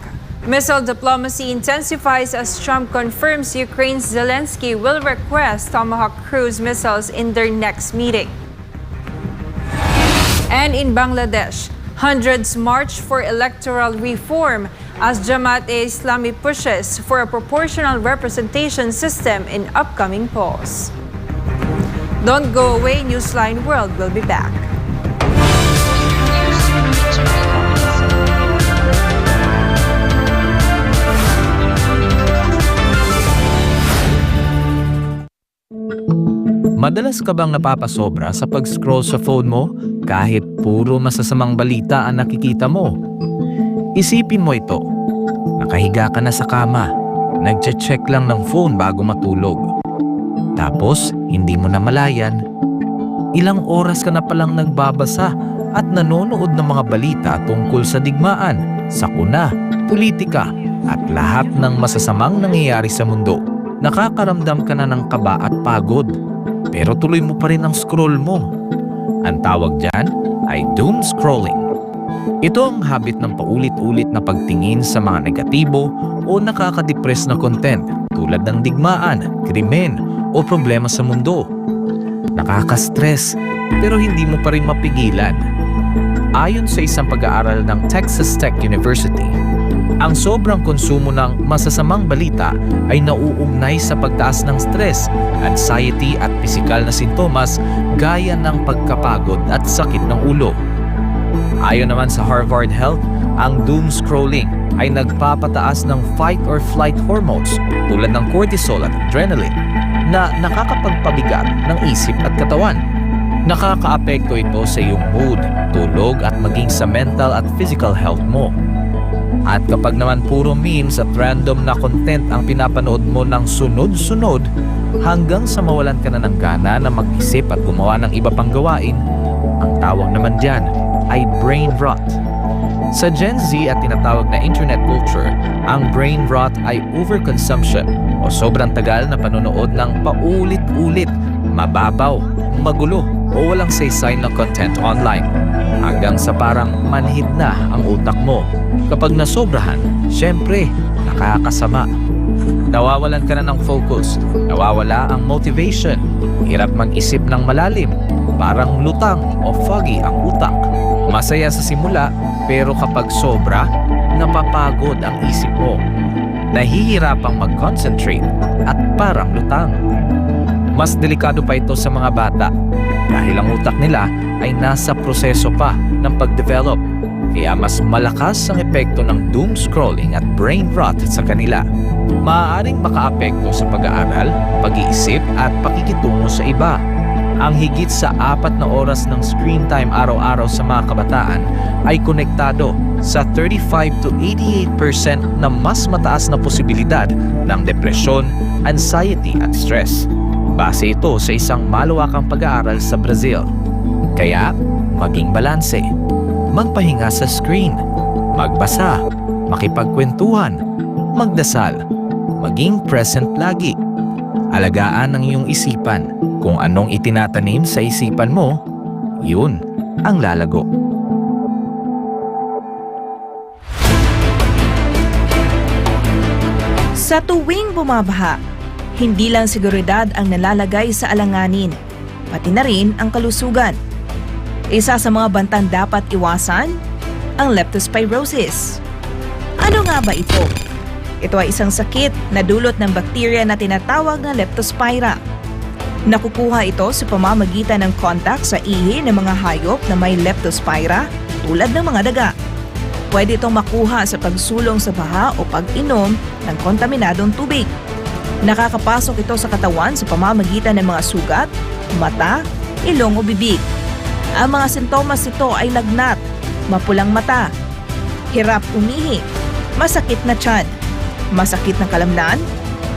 missile diplomacy intensifies as Trump confirms Ukraine's Zelensky will request Tomahawk cruise missiles in their next meeting. And in Bangladesh, hundreds march for electoral reform as Jamaat-e-Islami pushes for a proportional representation system in upcoming polls. Don't go away, Newsline World will be back. Madalas ka bang napapasobra sa pag-scroll sa phone mo kahit puro masasamang balita ang nakikita mo? Isipin mo ito. Nakahiga ka na sa kama, nagche-check lang ng phone bago matulog. Tapos, hindi mo na malayan, ilang oras ka na palang nagbabasa at nanonood ng mga balita tungkol sa digmaan, sakuna, politika, at lahat ng masasamang nangyayari sa mundo. Nakakaramdam ka na ng kaba at pagod, pero tuloy mo pa rin ang scroll mo. Ang tawag dyan ay doom scrolling. Ito ang habit ng paulit-ulit na pagtingin sa mga negatibo o nakaka-depress na content tulad ng digmaan, krimen o problema sa mundo. Nakaka-stress pero hindi mo pa rin mapigilan. Ayon sa isang pag-aaral ng Texas Tech University, ang sobrang konsumo ng masasamang balita ay nauugnay sa pagtaas ng stress, anxiety at pisikal na sintomas gaya ng pagkapagod at sakit ng ulo. Ayon naman sa Harvard Health, ang doom scrolling ay nagpapataas ng fight or flight hormones tulad ng cortisol at adrenaline na nakakapagpabigat ng isip at katawan. Nakakaapekto ito sa iyong mood, tulog at maging sa mental at physical health mo. At kapag naman puro memes at random na content ang pinapanood mo ng sunod-sunod hanggang sa mawalan ka na ng gana na mag-isip at gumawa ng iba pang gawain, ang tawag naman dyan ay brain rot. Sa Gen Z at tinatawag na internet culture, ang brain rot ay overconsumption o sobrang tagal na panonood ng paulit-ulit, mababaw, magulo o walang saysay na content online hanggang sa parang manhid na ang utak mo. Kapag nasobrahan, syempre, nakakasama. Nawawalan ka na ng focus, nawawala ang motivation, hirap mag-isip ng malalim, parang lutang o foggy ang utak. Masaya sa simula, pero kapag sobra, napapagod ang isip mo. Nahihirapang mag-concentrate at parang lutang. Mas delikado pa ito sa mga bata dahil ang utak nila ay nasa proseso pa ng pag-develop. Kaya mas malakas ang epekto ng doom scrolling at brain rot sa kanila. Maaaring makaapekto sa pag-aaral, pag-iisip at pakikitungo sa iba. Ang higit sa 4 na oras ng screen time araw-araw sa mga kabataan ay konektado sa 35 to 88% na mas mataas na posibilidad ng depresyon, anxiety at stress. Base ito sa isang malawakang pag-aaral sa Brazil. Kaya, maging balanse. Magpahinga sa screen. Magbasa. Makipagkwentuhan. Magdasal. Maging present lagi. Alagaan ang iyong isipan. Kung anong itinatanim sa isipan mo, yun ang lalago. Sa tuwing bumabaha, hindi lang seguridad ang nalalagay sa alanganin, pati na rin ang kalusugan. Isa sa mga bantang dapat iwasan, ang leptospirosis. Ano nga ba ito? Ito ay isang sakit na dulot ng bakterya na tinatawag na leptospira. Nakukuha ito sa pamamagitan ng kontak sa ihi ng mga hayop na may leptospira tulad ng mga daga. Pwede itong makuha sa pagsulong sa baha o pag-inom ng kontaminadong tubig. Nakakapasok ito sa katawan sa pamamagitan ng mga sugat, mata, ilong o bibig. Ang mga sintomas nito ay lagnat, mapulang mata, hirap umihi, masakit na tiyan, masakit na kalamnan,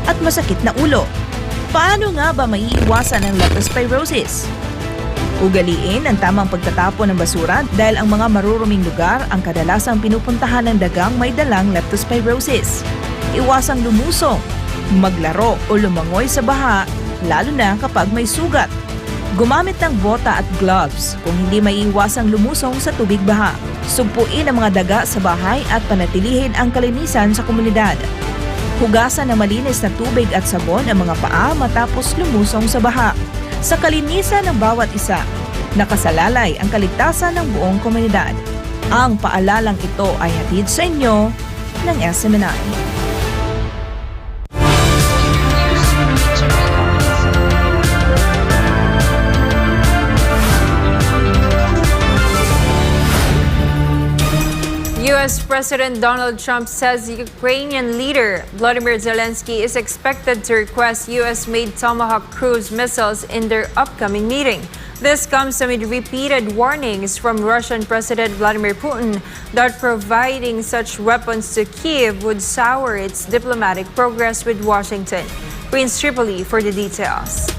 at masakit na ulo. Paano nga ba maiiwasan ang leptospirosis? Ugaliin ang tamang pagtatapon ng basura dahil ang mga maruruming lugar ang kadalasang pinupuntahan ng dagang may dalang leptospirosis. Iwasang lumusong, maglaro o lumangoy sa baha, lalo na kapag may sugat. Gumamit ng bota at gloves kung hindi maiiwasang lumusong sa tubig baha. Sugpuin ang mga daga sa bahay at panatilihin ang kalinisan sa komunidad. Hugasan ng malinis na tubig at sabon ang mga paa matapos lumusong sa baha. Sa kalinisan ng bawat isa, nakasalalay ang kaligtasan ng buong komunidad. Ang paalalang ito ay hatid sa inyo ng SMNI. U.S. President Donald Trump says Ukrainian leader Volodymyr Zelensky is expected to request U.S.-made Tomahawk cruise missiles in their upcoming meeting. This comes amid repeated warnings from Russian President Vladimir Putin that providing such weapons to Kyiv would sour its diplomatic progress with Washington. Prince Tripoli for the details.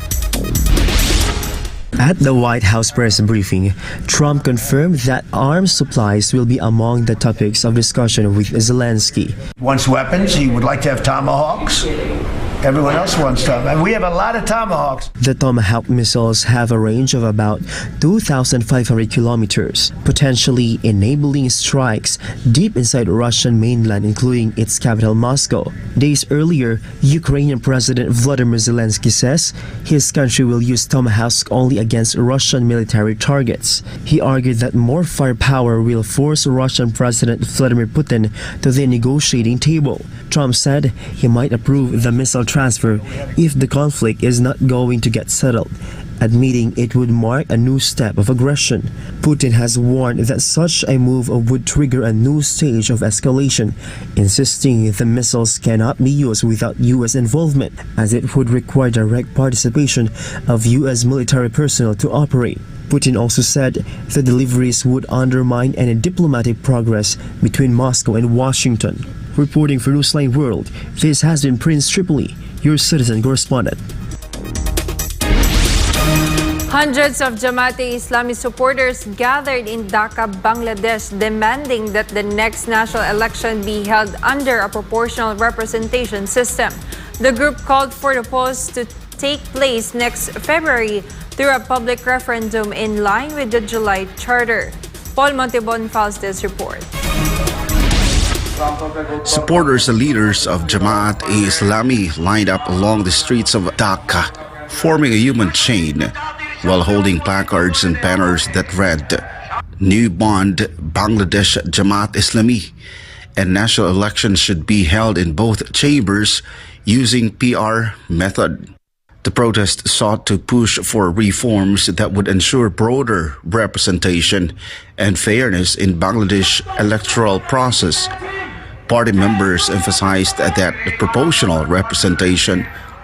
At the White House press briefing, Trump confirmed that arms supplies will be among the topics of discussion with Zelensky. Wants weapons, he would like to have Tomahawks. Everyone else wants Tomahawks. We have a lot of Tomahawks. The Tomahawk missiles have a range of about 2,500 kilometers, potentially enabling strikes deep inside Russian mainland, including its capital Moscow. Days earlier, Ukrainian President Volodymyr Zelensky says his country will use Tomahawks only against Russian military targets. He argued that more firepower will force Russian President Vladimir Putin to the negotiating table. Trump said he might approve the missile transfer if the conflict is not going to get settled, admitting it would mark a new step of aggression. Putin has warned that such a move would trigger a new stage of escalation, insisting the missiles cannot be used without U.S. involvement, as it would require direct participation of U.S. military personnel to operate. Putin also said the deliveries would undermine any diplomatic progress between Moscow and Washington. Reporting for Newsline World, this has been Prince Tripoli, your citizen correspondent. Hundreds of Jamaat-e-Islami supporters gathered in Dhaka, Bangladesh, demanding that the next national election be held under a proportional representation system. The group called for the polls to take place next February through a public referendum in line with the July Charter. Paul Montebon files this report. Supporters and leaders of Jamaat-e-Islami lined up along the streets of Dhaka, forming a human chain, while holding placards and banners that read, "New Bond, Bangladesh Jamaat-Islami," and national elections should be held in both chambers using PR method. The protest sought to push for reforms that would ensure broader representation and fairness in Bangladesh electoral process. Party members emphasized that the proportional representation,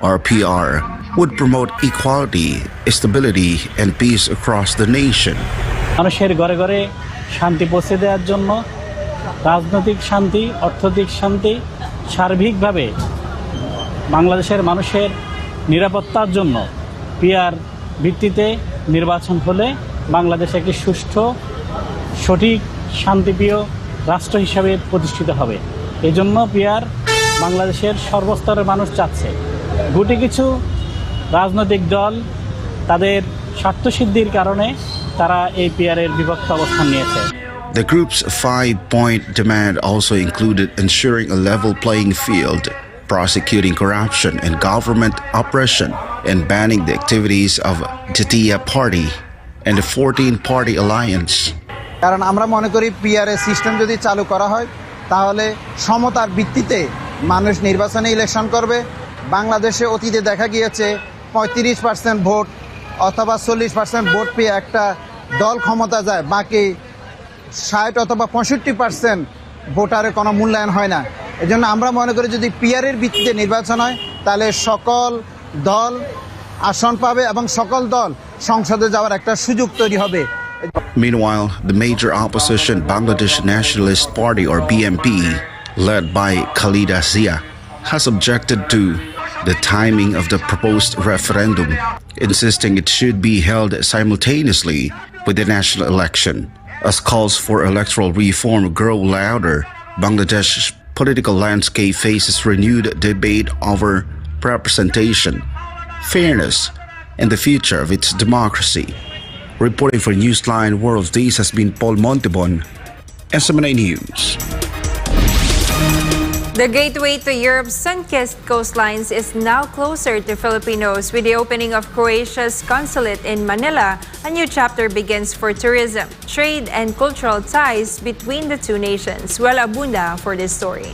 or PR, would promote equality, stability, and peace across the nation. মানুষের ঘরে ঘরে শান্তি পৌঁছে দেওয়ার জন্য রাজনৈতিক শান্তি, অর্থনৈতিক শান্তি, সার্বিকভাবে বাংলাদেশের মানুষের নিরাপত্তার জন্য পিআর ভিত্তিতে নির্বাচন হলে বাংলাদেশ একটি সুষ্ঠু, সঠিক, শান্তিপ্রিয় রাষ্ট্র হিসাবে প্রতিষ্ঠিত হবে। এজন্য পিআর বাংলাদেশের সর্বস্তরের মানুষ চাচ্ছে। গুটি কিছু রাজনৈতিক দল তাদের স্বার্থসিদ্ধির কারণে তারা এই পিআরের বিভক্ত অবস্থান নিয়েছে। The group's 5-point demand also included ensuring a level playing field, prosecuting corruption and government oppression, and banning the activities of Jatiya Party and the 14-party alliance. কারণ আমরা মনে করি পিআরএ সিস্টেম যদি চালু করা হয় তাহলে সমতার ভিত্তিতে মানুষ নির্বাচনে ইলেকশন করবে। বাংলাদেশে অতীতে দেখা গিয়েছে 35% ভোট অথবা 40% ভোট পেয়ে একটা দল ক্ষমতা যায়, বাকি 60 অথবা 65% ভোটারের কোনো মূল্যায়ন হয় না। এজন্য আমরা মনে করি যদি পিআরের ভিত্তিতে নির্বাচন হয় তাহলে সকল দল আসন পাবে এবং সকল দল সংসদে যাওয়ার একটা সুযোগ তৈরি হবে। Meanwhile, the major opposition Bangladesh Nationalist Party, or BNP, led by Khalida Zia, has objected to the timing of the proposed referendum, insisting it should be held simultaneously with the national election. As calls for electoral reform grow louder, Bangladesh's political landscape faces renewed debate over representation, fairness, and the future of its democracy. Reporting for Newsline World, this has been Paul Montebon, SMNA News. The gateway to Europe's sun-kissed coastlines is now closer to Filipinos. With the opening of Croatia's consulate in Manila, a new chapter begins for tourism, trade, and cultural ties between the two nations. Well, Abunda for this story.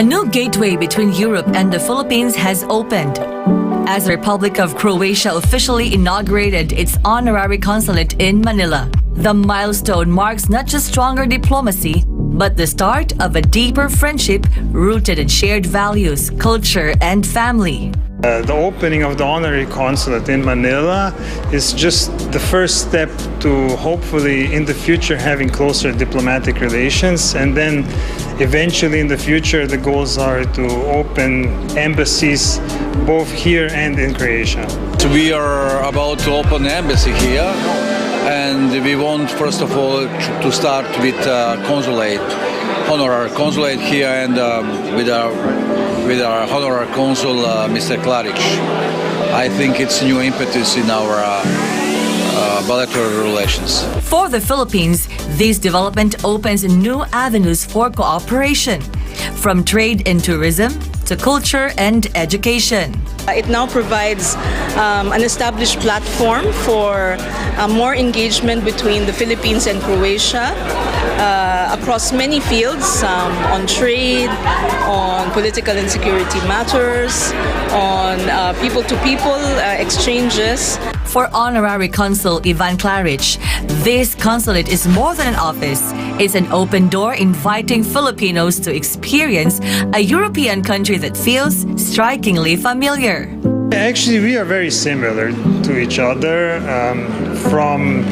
A new gateway between Europe and the Philippines has opened, as the Republic of Croatia officially inaugurated its honorary consulate in Manila. The milestone marks not just stronger diplomacy, but the start of a deeper friendship rooted in shared values, culture, and family. The opening of the honorary consulate in Manila is just the first step to hopefully in the future having closer diplomatic relations, and then eventually in the future the goals are to open embassies both here and in Croatia. We are about to open an embassy here, and we want first of all to start with honorary consulate here, and with our honorary consul, Mr. Klaric. I think it's a new impetus in our bilateral relations. For the Philippines, this development opens new avenues for cooperation, from trade and tourism to culture and education. It now provides an established platform for more engagement between the Philippines and Croatia. across many fields, on trade, on political and security matters, on people-to-people exchanges. For Honorary Consul Ivan Claridge, this consulate is more than an office. It's an open door inviting Filipinos to experience a European country that feels strikingly familiar. Actually, we are very similar to each other from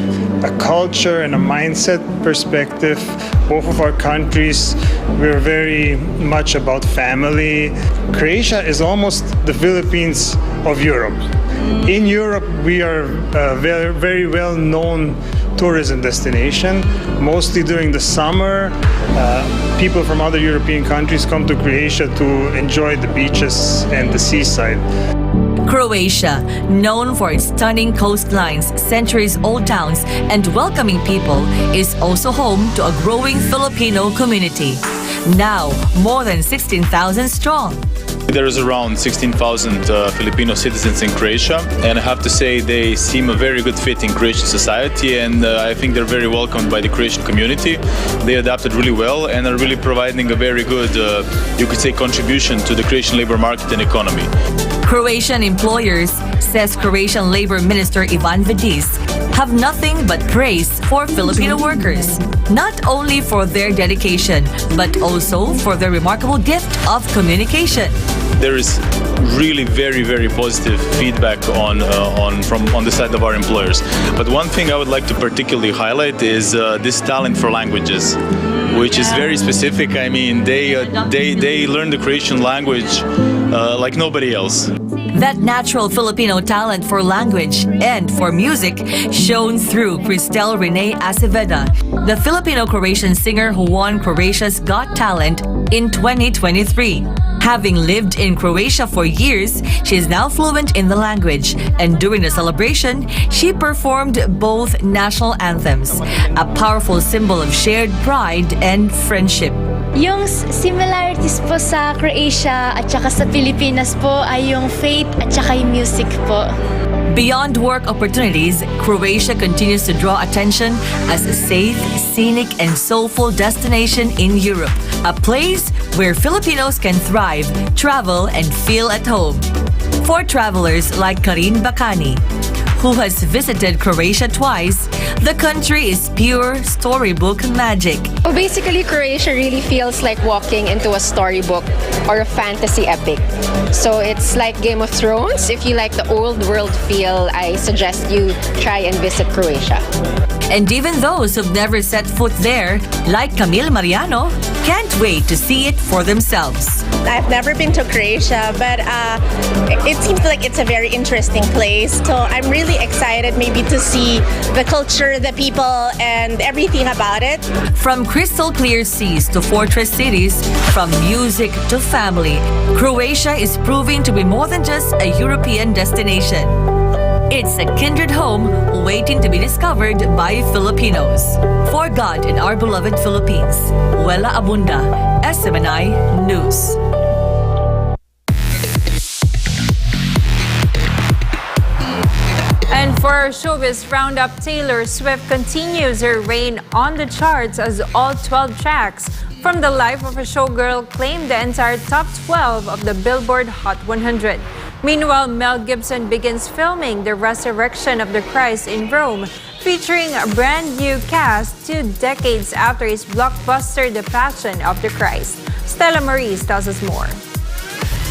a culture and a mindset perspective. Both of our countries, we're very much about family. Croatia is almost the Philippines of Europe. In Europe, we are a very, very well-known tourism destination. Mostly during the summer, people from other European countries come to Croatia to enjoy the beaches and the seaside. Croatia, known for its stunning coastlines, centuries-old towns, and welcoming people, is also home to a growing Filipino community. Now, more than 16,000 strong. There is around 16,000 Filipino citizens in Croatia, and I have to say they seem a very good fit in Croatian society, and I think they're very welcomed by the Croatian community. They adapted really well and are really providing a very good, you could say, contribution to the Croatian labor market and economy. Croatian employers, says Croatian Labor Minister Ivan Vidic, have nothing but praise for Filipino workers, not only for their dedication, but also for their remarkable gift of communication. There is really very, very positive feedback on the side of our employers. But one thing I would like to particularly highlight is this talent for languages, which is very specific. I mean, they learn the Croatian language like nobody else. That natural Filipino talent for language and for music shone through Cristel Rene Aceveda, the Filipino-Croatian singer who won Croatia's Got Talent in 2023. Having lived in Croatia for years, she is now fluent in the language, and during the celebration, she performed both national anthems, a powerful symbol of shared pride and friendship. Yung similarities po sa Croatia at saka sa Pilipinas po ay yung faith at saka yung music po. Beyond work opportunities, Croatia continues to draw attention as a safe, scenic, and soulful destination in Europe, a place where Filipinos can thrive, travel, and feel at home. For travelers like Karin Bacani, who has visited Croatia twice, the country is pure storybook magic. Well, basically, Croatia really feels like walking into a storybook or a fantasy epic. So it's like Game of Thrones. If you like the old world feel, I suggest you try and visit Croatia. And even those who've never set foot there, like Camille Mariano, can't wait to see it for themselves. I've never been to Croatia, but it seems like it's a very interesting place. So I'm really excited maybe to see the culture, the people, and everything about it. From crystal clear seas to fortress cities, from music to family, Croatia is proving to be more than just a European destination. It's a kindred home waiting to be discovered by Filipinos. For God and our beloved Philippines, Wela Abunda, SMNI News. And for our showbiz roundup, Taylor Swift continues her reign on the charts as all 12 tracks from the life of a showgirl claimed the entire top 12 of the Billboard Hot 100. Meanwhile, Mel Gibson begins filming The Resurrection of the Christ in Rome, featuring a brand new cast 2 decades after his blockbuster The Passion of the Christ. Stella Maurice tells us more.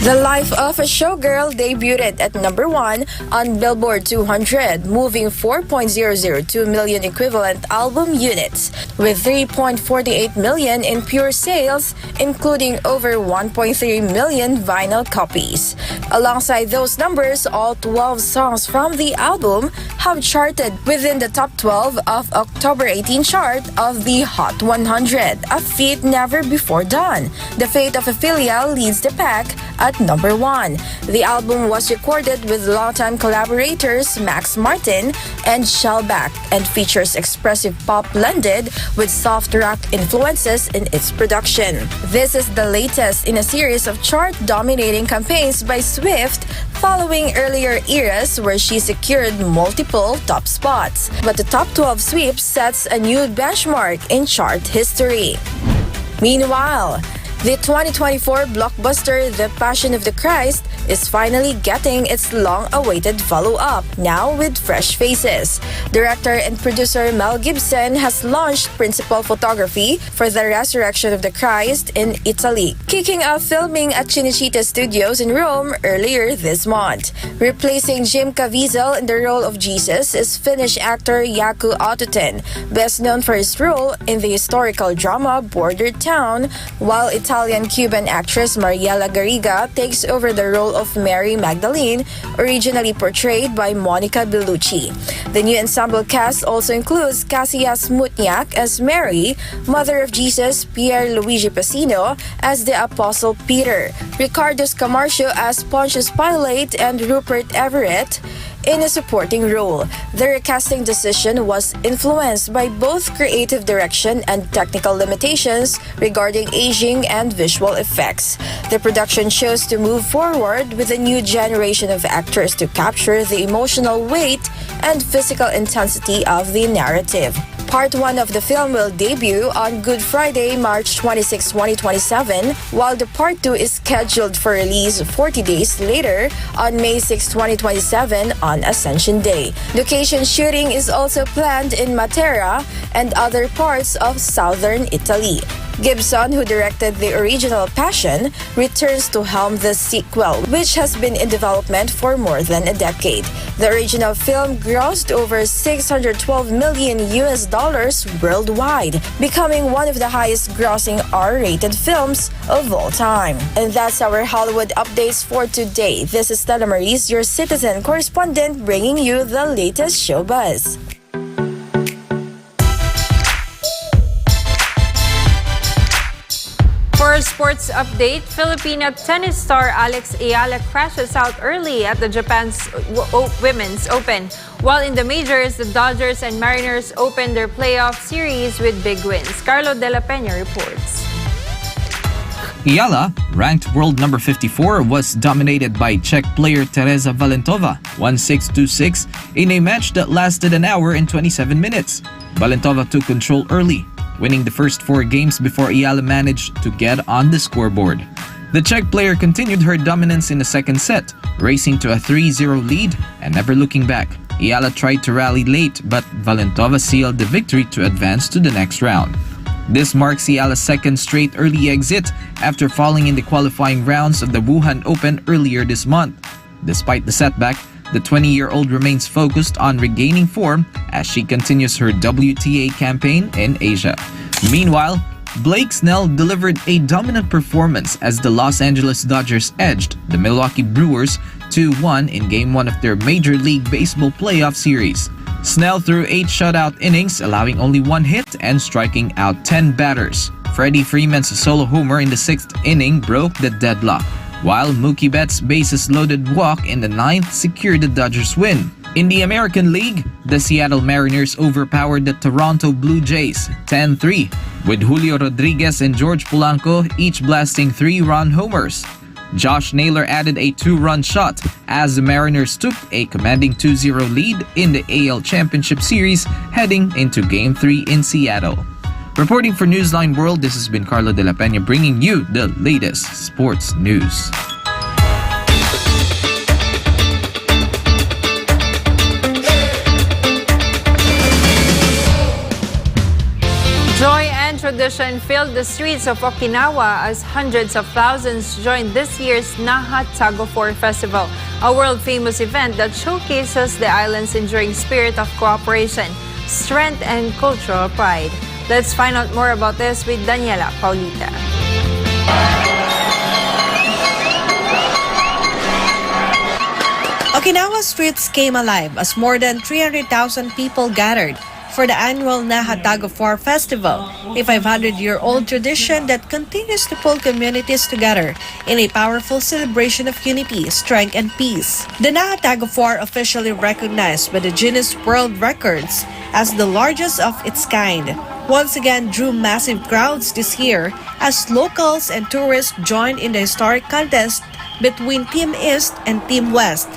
The Life of a Showgirl debuted at number 1 on Billboard 200, moving 4.002 million equivalent album units, with 3.48 million in pure sales, including over 1.3 million vinyl copies. Alongside those numbers, all 12 songs from the album have charted within the top 12 of October 18 chart of the Hot 100, a feat never before done. The fate of Ophelia leads the pack at number 1. The album was recorded with longtime collaborators Max Martin and Shellback and features expressive pop blended with soft rock influences in its production. This is the latest in a series of chart-dominating campaigns by Swift following earlier eras where she secured multiple top spots. But the top 12 sweep sets a new benchmark in chart history. Meanwhile, the 2024 blockbuster The Passion of the Christ is finally getting its long-awaited follow-up, now with fresh faces. Director and producer Mel Gibson has launched principal photography for The Resurrection of the Christ in Italy, kicking off filming at Cinecittà Studios in Rome earlier this month. Replacing Jim Caviezel in the role of Jesus is Finnish actor Jaakko Aaltonen, best known for his role in the historical drama Border Town, while Italian-Cuban actress Mariella Garriga takes over the role of Mary Magdalene, originally portrayed by Monica Bellucci. The new ensemble cast also includes Kasia Smutniak as Mary, mother of Jesus, Pierre Luigi Pacino as the Apostle Peter, Ricardo Scamarcio as Pontius Pilate, and Rupert Everett in a supporting role. The recasting decision was influenced by both creative direction and technical limitations regarding aging and visual effects. The production chose to move forward with a new generation of actors to capture the emotional weight and physical intensity of the narrative. Part 1 of the film will debut on Good Friday, March 26, 2027, while the Part 2 is scheduled for release 40 days later on May 6, 2027 on Ascension Day. Location shooting is also planned in Matera and other parts of southern Italy. Gibson, who directed the original Passion, returns to helm the sequel, which has been in development for more than a decade. The original film grossed over $612 million worldwide, becoming one of the highest-grossing R-rated films of all time. And that's our Hollywood updates for today. This is Stella Maris, your citizen correspondent, bringing you the latest showbuzz. For a sports update, Filipino tennis star Alex Ayala crashes out early at the Japan's Women's Open. While in the majors, the Dodgers and Mariners opened their playoff series with big wins. Carlo De La Peña reports. Ayala, ranked world number 54, was dominated by Czech player Teresa Valentova, 1-6, 2-6, in a match that lasted an hour and 27 minutes. Valentova took control early, winning the first 4 games before Ayala managed to get on the scoreboard. The Czech player continued her dominance in the second set, racing to a 3-0 lead and never looking back. Ayala tried to rally late, but Valentova sealed the victory to advance to the next round. This marks Ayala's second straight early exit after falling in the qualifying rounds of the Wuhan Open earlier this month. Despite the setback, the 20-year-old remains focused on regaining form as she continues her WTA campaign in Asia. Meanwhile, Blake Snell delivered a dominant performance as the Los Angeles Dodgers edged the Milwaukee Brewers 2-1 in Game 1 of their Major League Baseball playoff series. Snell threw 8 shutout innings, allowing only 1 hit and striking out 10 batters. Freddie Freeman's solo homer in the 6th inning broke the deadlock, while Mookie Betts' bases-loaded walk in the 9th secured the Dodgers' win. In the American League, the Seattle Mariners overpowered the Toronto Blue Jays 10-3, with Julio Rodriguez and George Polanco each blasting 3-run homers. Josh Naylor added a 2-run shot as the Mariners took a commanding 2-0 lead in the AL Championship Series heading into Game 3 in Seattle. Reporting for Newsline World, this has been Carlo De La Peña bringing you the latest sports news. Joy and tradition filled the streets of Okinawa as hundreds of thousands joined this year's Naha Tag-o-War Festival, a world-famous event that showcases the island's enduring spirit of cooperation, strength, and cultural pride. Let's find out more about this with Daniela Paulita. Okinawa streets came alive as more than 300,000 people gathered, for the annual Naha Tag of War Festival, a 500-year-old tradition that continues to pull communities together in a powerful celebration of unity, strength, and peace. The Naha Tag of War, officially recognized by the Guinness World Records as the largest of its kind, once again drew massive crowds this year as locals and tourists joined in the historic contest between Team East and Team West.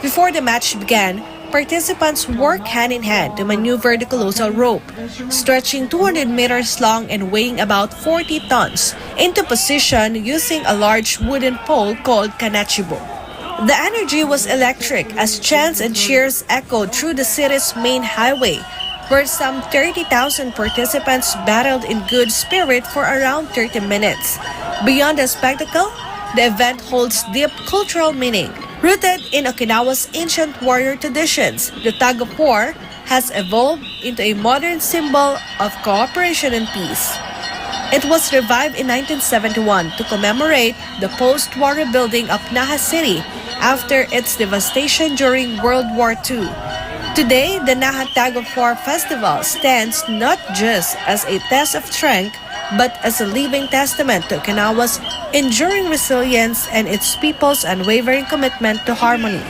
Before the match began, participants worked hand-in-hand to maneuver the colossal rope, stretching 200 meters long and weighing about 40 tons, into position using a large wooden pole called kanachibo. The energy was electric as chants and cheers echoed through the city's main highway, where some 30,000 participants battled in good spirit for around 30 minutes. Beyond the spectacle, the event holds deep cultural meaning. Rooted in Okinawa's ancient warrior traditions, the tug of war has evolved into a modern symbol of cooperation and peace. It was revived in 1971 to commemorate the post-war rebuilding of Naha City after its devastation during World War II. Today, the Naha Tag of War Festival stands not just as a test of strength, but as a living testament to Okinawa's enduring resilience and its people's unwavering commitment to harmony.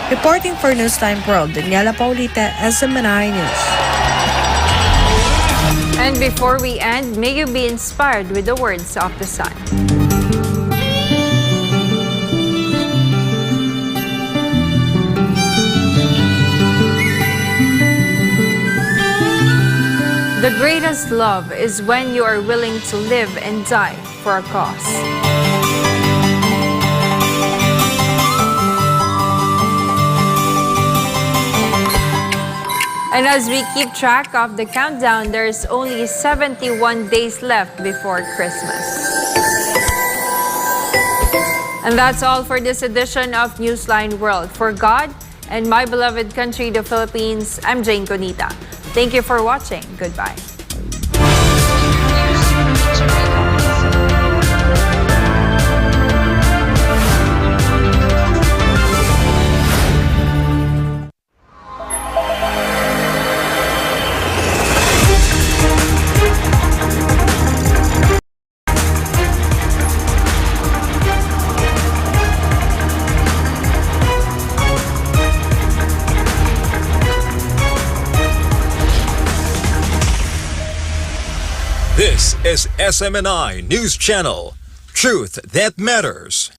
Reporting for Newsline World, Daniela Paulita, SMNI News. And before we end, may you be inspired with the words of the sun. The greatest love is when you are willing to live and die for a cause. And as we keep track of the countdown, there's only 71 days left before Christmas. And that's all for this edition of Newsline World. For God and my beloved country, the Philippines, I'm Jayne Codnita. Thank you for watching. Goodbye. This is SMNI News Channel. Truth that matters.